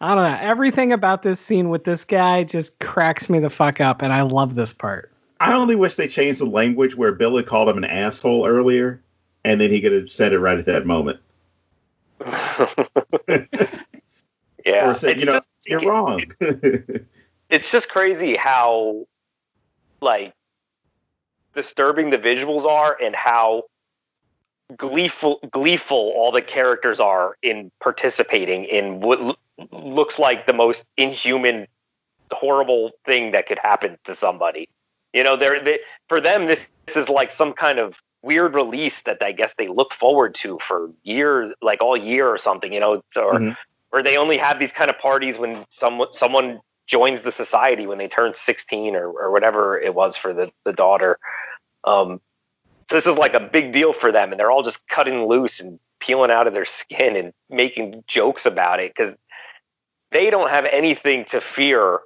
I don't know. Everything about this scene with this guy just cracks me the fuck up, and I love this part. I only wish they changed the language where Billy called him an asshole earlier. and then he could have said it right at that moment. Yeah. Or said, you're wrong. It's just crazy how, like, disturbing the visuals are and how gleeful all the characters are in participating in what looks like the most inhuman, horrible thing that could happen to somebody. For them, this is like some kind of weird release that I guess they look forward to for years, like all year or something, or they only have these kind of parties when someone joins the society when they turn 16 or whatever it was for the daughter. This is like a big deal for them, and they're all just cutting loose and peeling out of their skin and making jokes about it because they don't have anything to fear,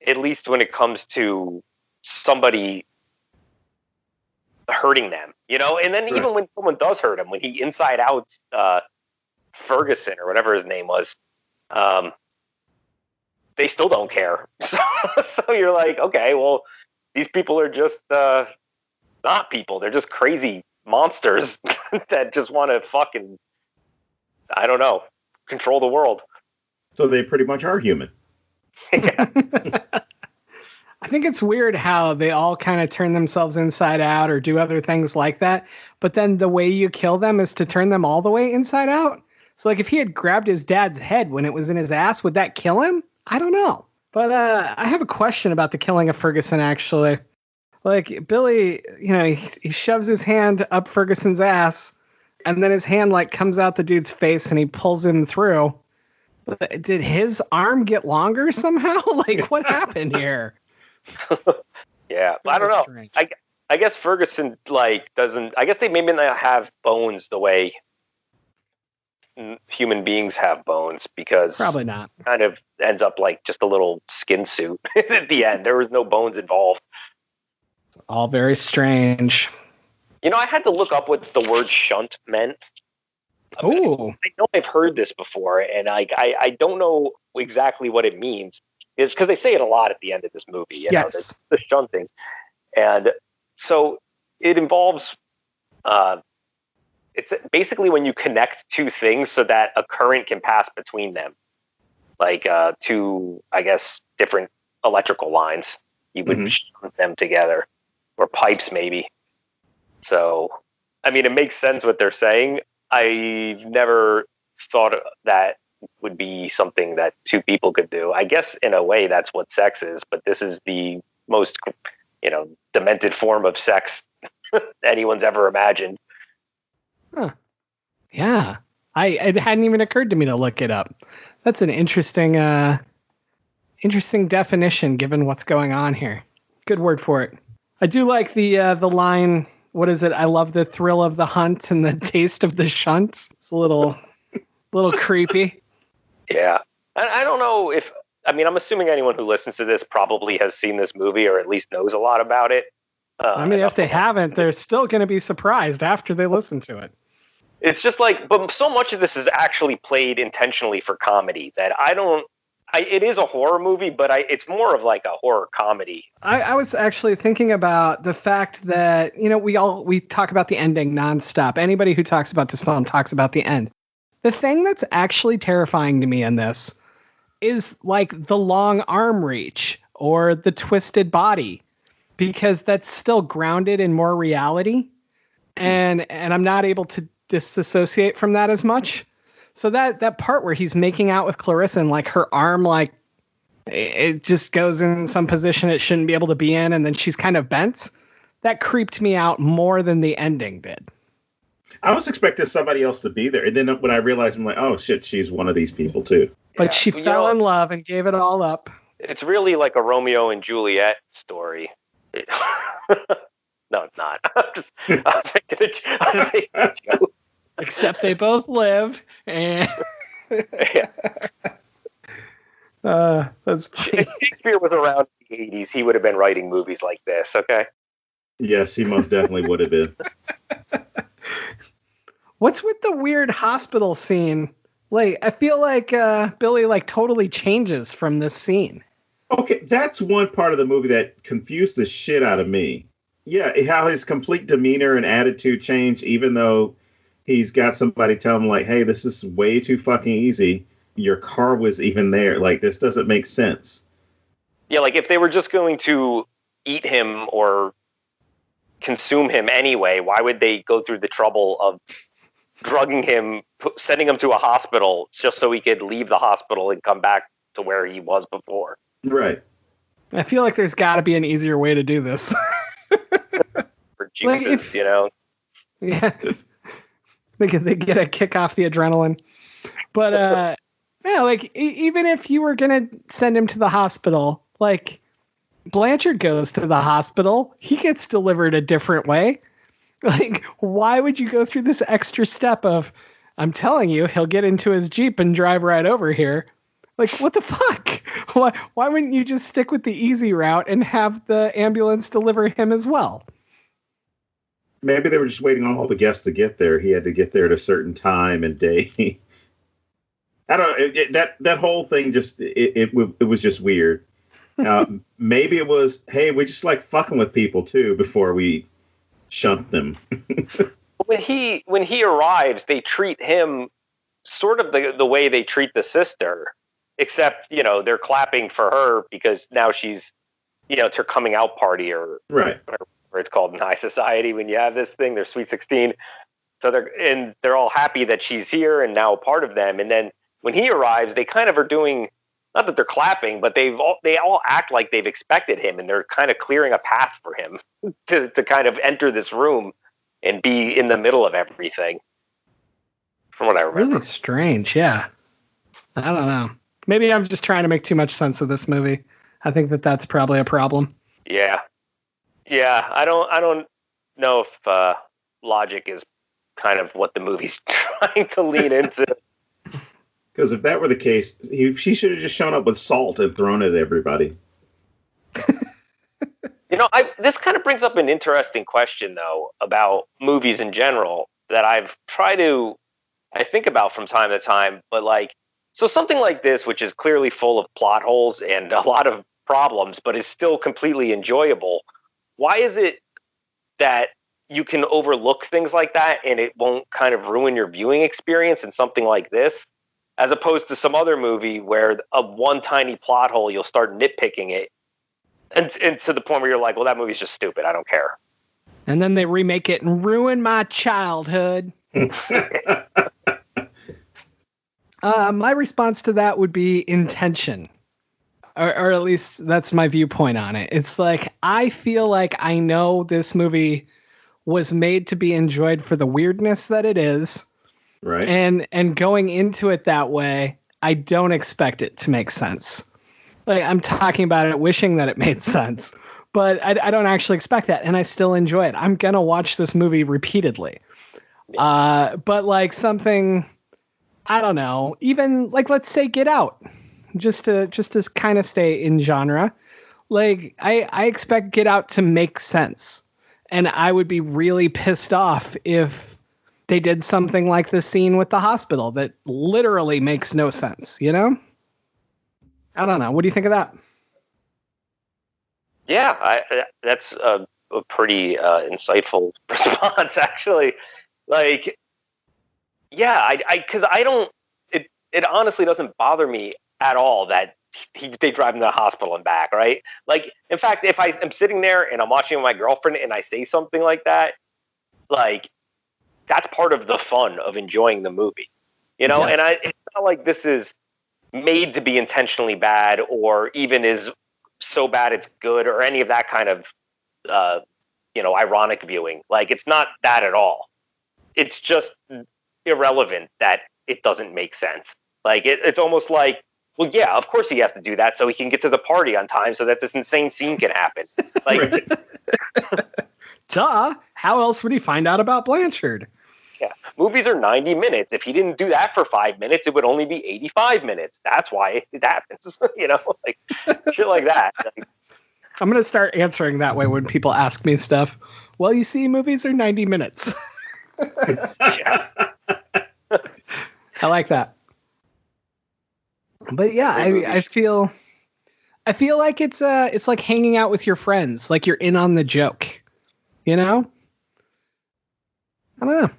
at least when it comes to somebody hurting them, and then even when someone does hurt him, when he inside out Ferguson or whatever his name was, they still don't care. So you're like, okay, well, these people are just not people. They're just crazy monsters that just want to fucking, I don't know, control the world. So they pretty much are human. Yeah. I think it's weird how they all kind of turn themselves inside out or do other things like that. But then the way you kill them is to turn them all the way inside out. So like if he had grabbed his dad's head when it was in his ass, would that kill him? I don't know. But I have a question about the killing of Ferguson, actually. Like Billy, he shoves his hand up Ferguson's ass and then his hand like comes out the dude's face and he pulls him through. Did his arm get longer somehow? Like what happened here? Yeah, I don't know. Strange. I guess Ferguson doesn't. I guess they maybe not have bones the way human beings have bones because Probably not. Kind of ends up like just a little skin suit at the end. There was no bones involved. All very strange. I had to look up what the word shunt meant. Oh, I know I've heard this before, and I don't know exactly what it means. It's because they say it a lot at the end of this movie. Yes. The shunting, and so it involves. It's basically when you connect two things so that a current can pass between them, like two, I guess, different electrical lines. You would shunt them together, or pipes maybe. So, I mean, it makes sense what they're saying. I've never thought that would be something that two people could do. I guess in a way that's what sex is, but this is the most, demented form of sex anyone's ever imagined. Huh. Yeah. It hadn't even occurred to me to look it up. That's an interesting definition given what's going on here. Good word for it. I do like the line, what is it? I love the thrill of the hunt and the taste of the shunt. It's a little creepy. Yeah. I don't know I'm assuming anyone who listens to this probably has seen this movie or at least knows a lot about it. If they haven't, they're still going to be surprised after they listen to it. It's just but so much of this is actually played intentionally for comedy that it is a horror movie, but it's more of like a horror comedy. I was actually thinking about the fact that, we talk about the ending nonstop. Anybody who talks about this film talks about the end. The thing that's actually terrifying to me in this is like the long arm reach or the twisted body, because that's still grounded in more reality. And I'm not able to disassociate from that as much. So that part where he's making out with Clarissa and like her arm, like it just goes in some position it shouldn't be able to be in. And then she's kind of bent. That creeped me out more than the ending did. I was expecting somebody else to be there. And then when I realized, I'm like, oh shit, she's one of these people too. But she fell in love and gave it all up. It's really like a Romeo and Juliet story. No, it's not. I was making a joke. Except they both lived, and that's funny. If Shakespeare was around in the 80s, he would have been writing movies like this, okay? Yes, he most definitely would have been. What's with the weird hospital scene? Like, I feel like Billy totally changes from this scene. Okay, that's one part of the movie that confused the shit out of me. Yeah, how his complete demeanor and attitude changed, even though he's got somebody tell him like, "Hey, this is way too fucking easy. Your car was even there. Like, this doesn't make sense." Yeah, like if they were just going to eat him or consume him anyway, why would they go through the trouble of drugging him, sending him to a hospital just so he could leave the hospital and come back to where he was before? Right. I feel like there's got to be an easier way to do this. For juices, you know? Yeah. They get a kick off the adrenaline. But, yeah, like, even if you were going to send him to the hospital, like, Blanchard goes to the hospital. He gets delivered a different way. Like, why would you go through this extra step of, I'm telling you, he'll get into his Jeep and drive right over here? Like, what the fuck? Why wouldn't you just stick with the easy route and have the ambulance deliver him as well? Maybe they were just waiting on all the guests to get there. He had to get there at a certain time and day. I don't know. That whole thing just it was just weird. Maybe it was, hey, we just like fucking with people too before we shunt them. When he arrives, they treat him sort of the way they treat the sister, except, you know, they're clapping for her because now she's, you know, it's her coming out party or right. whatever it's called in high society when you have this thing, their Sweet 16. So they're all happy that she's here and now a part of them. And then when he arrives, they kind of are doing, not that they're clapping, but they all act like they've expected him, and they're kind of clearing a path for him to kind of enter this room and be in the middle of everything. From what I remember. Really strange, yeah. I don't know. Maybe I'm just trying to make too much sense of this movie. I think that's probably a problem. Yeah. Yeah, I don't know if logic is kind of what the movie's trying to lean into. Because if that were the case, she should have just shown up with salt and thrown it at everybody. You know, this kind of brings up an interesting question, though, about movies in general that I've tried to, I think about from time to time. But like, so something like this, which is clearly full of plot holes and a lot of problems, but is still completely enjoyable. Why is it that you can overlook things like that and it won't kind of ruin your viewing experience in something like this, as opposed to some other movie where one tiny plot hole, you'll start nitpicking it and to the point where you're like, well, that movie's just stupid. I don't care. And then they remake it and ruin my childhood. My response to that would be intention. Or at least that's my viewpoint on it. It's like, I feel like I know this movie was made to be enjoyed for the weirdness that it is. Right. And going into it that way, I don't expect it to make sense. Like, I'm talking about it, wishing that it made sense. But I don't actually expect that, and I still enjoy it. I'm going to watch this movie repeatedly. But like something, I don't know, even like, let's say Get Out. Just to kind of stay in genre, like I expect Get Out to make sense, and I would be really pissed off if they did something like the scene with the hospital that literally makes no sense. You know, I don't know. What do you think of that? Yeah, that's a pretty insightful response, actually. Like, yeah, because I don't. It honestly doesn't bother me at all that they drive him to the hospital and back, right? Like, in fact, if I am sitting there and I'm watching with my girlfriend and I say something like that, like, that's part of the fun of enjoying the movie, you know? Yes. And it's not like this is made to be intentionally bad or even is so bad it's good or any of that kind of, ironic viewing. Like, it's not that at all. It's just irrelevant that it doesn't make sense. Like, it's almost like, well, yeah, of course he has to do that so he can get to the party on time so that this insane scene can happen. Like, duh. How else would he find out about Blanchard? Yeah, movies are 90 minutes. If he didn't do that for 5 minutes, it would only be 85 minutes. That's why it happens. Like shit like that. Like, I'm going to start answering that way when people ask me stuff. Well, you see, movies are 90 minutes. I like that. But yeah, I feel like it's like hanging out with your friends. Like, you're in on the joke. You know? I don't know.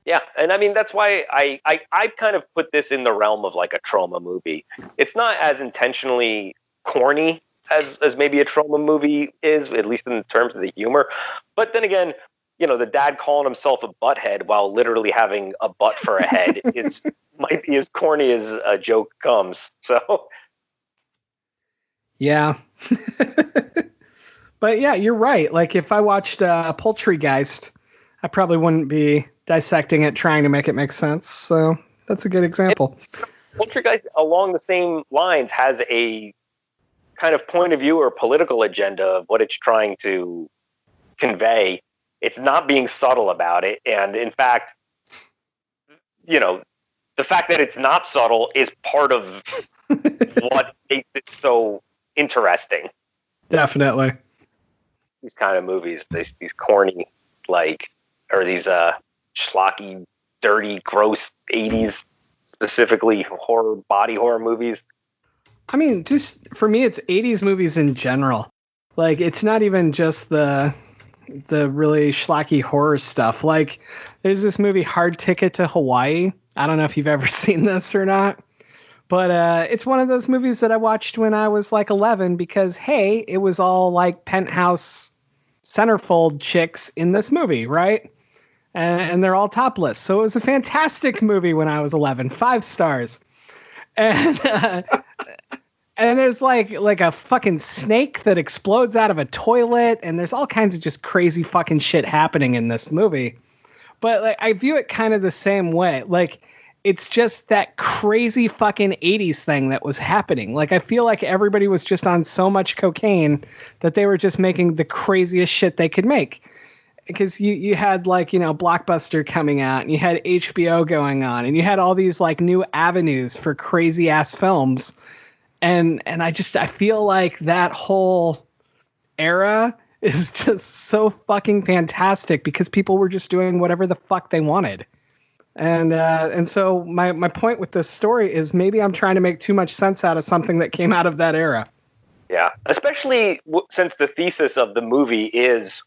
Yeah, and I mean that's why I kind of put this in the realm of like a trauma movie. It's not as intentionally corny as maybe a trauma movie is, at least in terms of the humor. But then again, the dad calling himself a butthead while literally having a butt for a head might be as corny as a joke comes. So yeah. But yeah, you're right. Like if I watched Poultrygeist, I probably wouldn't be dissecting it, trying to make it make sense. So that's a good example. Poultrygeist, along the same lines, has a kind of point of view or political agenda of what it's trying to convey. It's not being subtle about it. And in fact, the fact that it's not subtle is part of what makes it so interesting. Definitely. These kind of movies, these corny, or these schlocky, dirty, gross 80s, specifically body horror movies. I mean, just for me, it's 80s movies in general. Like, it's not even just the really schlocky horror stuff. Like, there's this movie, Hard Ticket to Hawaii. I don't know if you've ever seen this or not, but it's one of those movies that I watched when I was like 11 because, hey, it was all like penthouse centerfold chicks in this movie, right? And they're all topless. So it was a fantastic movie when I was 11, 5 stars. And and there's like a fucking snake that explodes out of a toilet, and there's all kinds of just crazy fucking shit happening in this movie. But like I view it kind of the same way. Like it's just that crazy fucking 80s thing that was happening. Like I feel like everybody was just on so much cocaine that they were just making the craziest shit they could make. Because you had like, Blockbuster coming out and you had HBO going on and you had all these like new avenues for crazy ass films. And I feel like that whole era is just so fucking fantastic because people were just doing whatever the fuck they wanted. And so my point with this story is maybe I'm trying to make too much sense out of something that came out of that era. Yeah, especially since the thesis of the movie is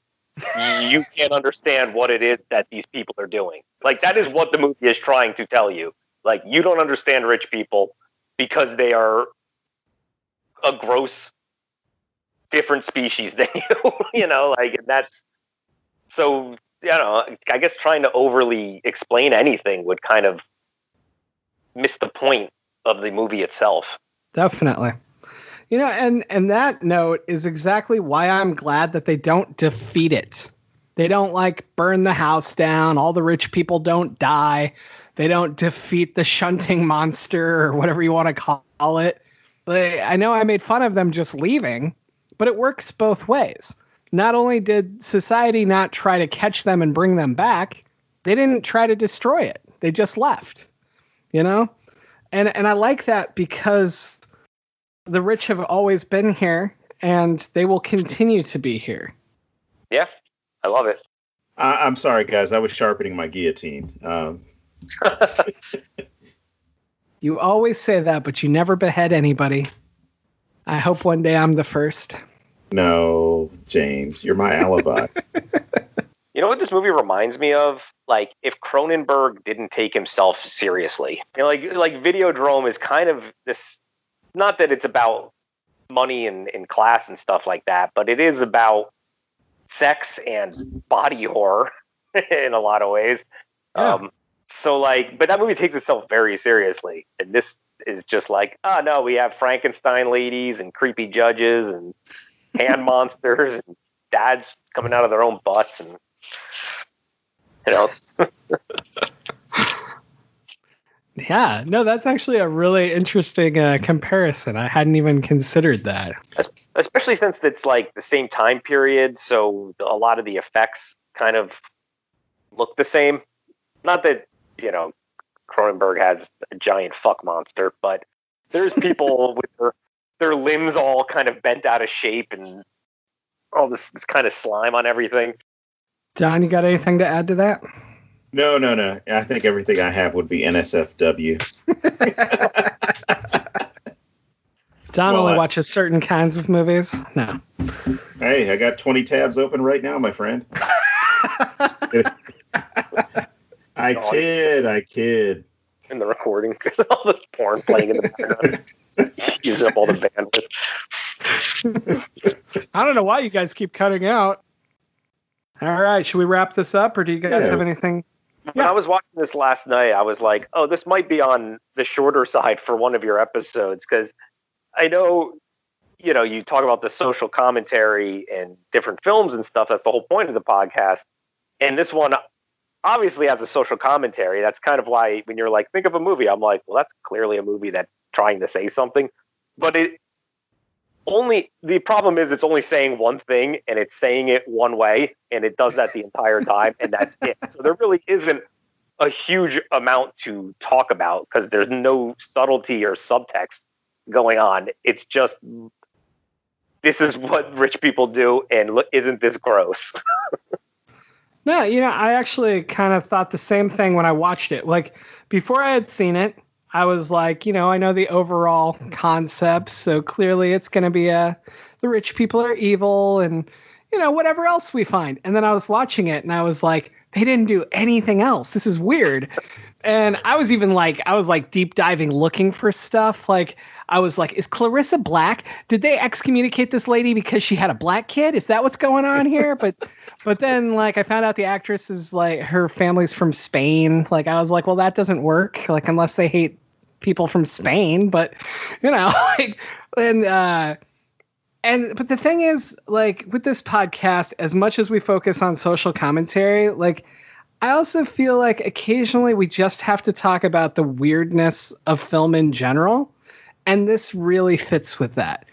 you can't understand what it is that these people are doing. Like that is what the movie is trying to tell you. Like you don't understand rich people because they are a gross different species than you, and that's so, I guess trying to overly explain anything would kind of miss the point of the movie itself. Definitely. And that note is exactly why I'm glad that they don't defeat it. They don't like burn the house down. All the rich people don't die. They don't defeat the shunting monster or whatever you want to call it. But I know I made fun of them just leaving, but it works both ways. Not only did society not try to catch them and bring them back, they didn't try to destroy it. They just left, And I like that because the rich have always been here and they will continue to be here. Yeah, I love it. I'm sorry, guys. I was sharpening my guillotine. You always say that, but you never behead anybody. I hope one day I'm the first. No, James, you're my alibi. You know what this movie reminds me of? Like if Cronenberg didn't take himself seriously. Like Videodrome is kind of this, not that it's about money and class and stuff like that, but it is about sex and body horror in a lot of ways. Yeah. But that movie takes itself very seriously. And this is just like, oh no, we have Frankenstein ladies and creepy judges and hand monsters and dads coming out of their own butts and Yeah, no, that's actually a really interesting comparison. I hadn't even considered that. Especially since it's like the same time period, so a lot of the effects kind of look the same. Not that, Cronenberg has a giant fuck monster, but there's people with their limbs all kind of bent out of shape and all this kind of slime on everything. Don, you got anything to add to that? No. I think everything I have would be NSFW. Don only watches certain kinds of movies. No. Hey, I got 20 tabs open right now, my friend. I kid. In the recording, all the porn playing in the background. Use up all the bandwidth. I don't know why you guys keep cutting out. All right, should we wrap this up, or do you guys have anything? When I was watching this last night, I was like, oh, this might be on the shorter side for one of your episodes, because I know, you talk about the social commentary and different films and stuff. That's the whole point of the podcast. And this one obviously has a social commentary. That's kind of why when you're like, think of a movie, I'm like, well, that's clearly a movie that's trying to say something. But the problem is it's only saying one thing, and it's saying it one way, and it does that the entire time, and that's it. So there really isn't a huge amount to talk about because there's no subtlety or subtext going on. It's just, this is what rich people do, and look, isn't this gross? No, I actually kind of thought the same thing when I watched it. Like, before I had seen it, I was like, I know the overall concept, so clearly it's going to be the rich people are evil and, whatever else we find. And then I was watching it and I was like, they didn't do anything else. This is weird. And I was even like, deep diving looking for stuff. Like, I was like, is Clarissa black? Did they excommunicate this lady because she had a black kid? Is that what's going on here? But then, like, I found out the actress is, like, her family's from Spain. Like, I was like, well, that doesn't work. Like, unless they hate people from Spain. But, like, but the thing is, like, with this podcast, as much as we focus on social commentary, like, I also feel like occasionally we just have to talk about the weirdness of film in general. And this really fits with that.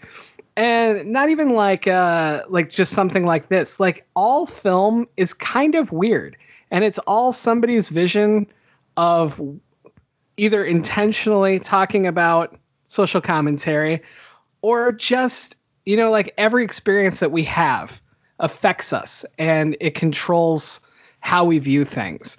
And not even like just something like this. Like, all film is kind of weird. And it's all somebody's vision of either intentionally talking about social commentary or just, like, every experience that we have affects us and it controls how we view things.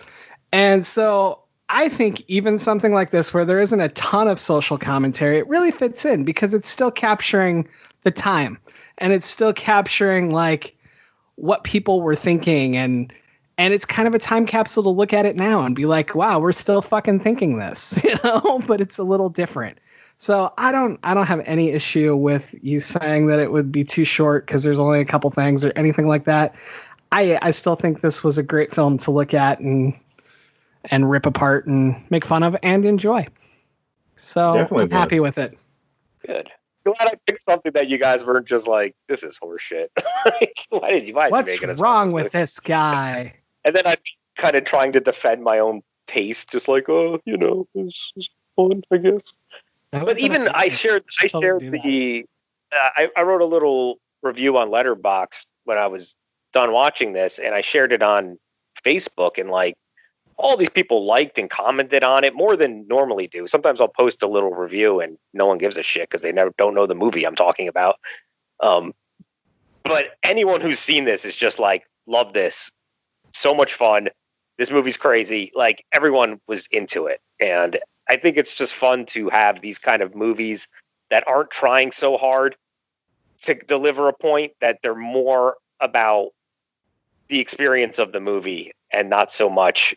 And so I think even something like this, where there isn't a ton of social commentary, it really fits in because it's still capturing the time and it's still capturing, like, what people were thinking. And it's kind of a time capsule to look at it now and be like, wow, we're still fucking thinking this, but it's a little different. So I don't have any issue with you saying that it would be too short because there's only a couple things or anything like that. I still think this was a great film to look at and rip apart and make fun of and enjoy. So definitely I'm happy with it. Good. Glad I picked something that you guys weren't just like, this is horseshit. What's wrong with this guy? And then I'd be kind of trying to defend my own taste, just like, oh, it's fun, I guess. But even I shared I wrote a little review on Letterboxd when I was done watching this, and I shared it on Facebook, and like, all these people liked and commented on it more than normally do. Sometimes I'll post a little review and no one gives a shit because they don't know the movie I'm talking about. But anyone who's seen this is just like, love this. So much fun. This movie's crazy. Like, everyone was into it. And I think it's just fun to have these kind of movies that aren't trying so hard to deliver a point, that they're more about the experience of the movie and not so much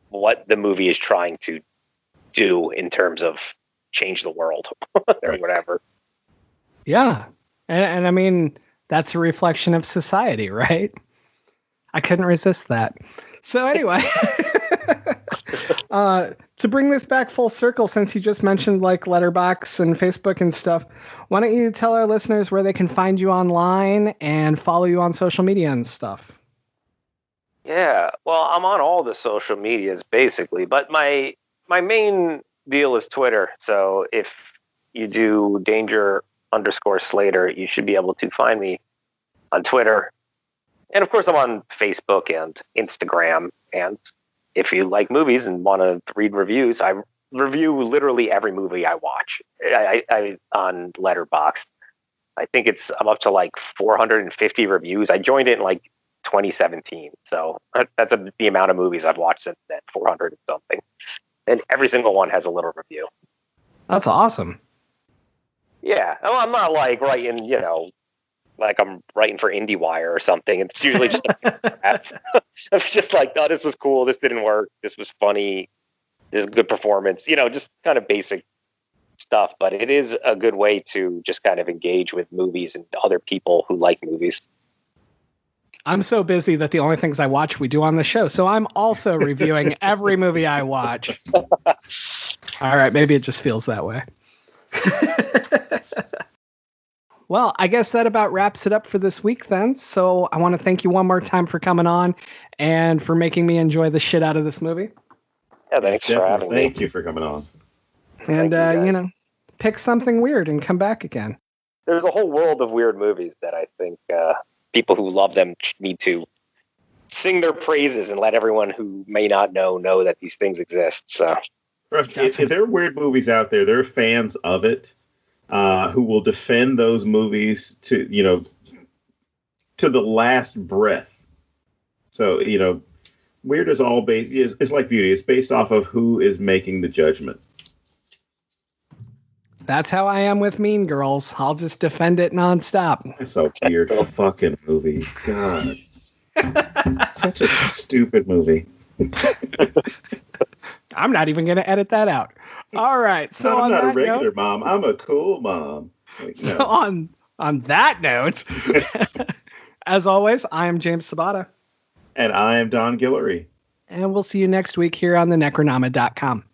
what the movie is trying to do in terms of change the world or whatever. Yeah. And I mean, that's a reflection of society, right? I couldn't resist that. So anyway, to bring this back full circle, since you just mentioned like Letterboxd and Facebook and stuff, why don't you tell our listeners where they can find you online and follow you on social media and stuff? Yeah, well, I'm on all the social medias basically, but my main deal is Twitter. So if you do Danger_Slater, you should be able to find me on Twitter. And of course, I'm on Facebook and Instagram. And if you like movies and want to read reviews, I review literally every movie I watch. I on Letterboxd. I think I'm up to like 450 reviews. I joined it in like 2017. So that's the amount of movies I've watched since then, 400 and something. And every single one has a little review. That's awesome. Yeah. I'm not like writing, like I'm writing for IndieWire or something. It's usually just I'm just like, oh, this was cool. This didn't work. This was funny. This is a good performance. Just kind of basic stuff. But it is a good way to just kind of engage with movies and other people who like movies. I'm so busy that the only things I watch we do on the show. So I'm also reviewing every movie I watch. All right, maybe it just feels that way. Well, I guess that about wraps it up for this week then. So I want to thank you one more time for coming on and for making me enjoy the shit out of this movie. Yeah, thanks for having me. Thank you for coming on. And, pick something weird and come back again. There's a whole world of weird movies that I think people who love them need to sing their praises and let everyone who may not know that these things exist. So, if there are weird movies out there, there are fans of it who will defend those movies to the last breath. So, weird is all based. It's like beauty. It's based off of who is making the judgment. That's how I am with Mean Girls. I'll just defend it nonstop. It's a weird fucking movie. God. Such a stupid movie. I'm not even going to edit that out. All right. So I'm not a regular mom. I'm a cool mom. So on that note, as always, I am James Sabata. And I am Don Guillory. And we'll see you next week here on the Necronama.com.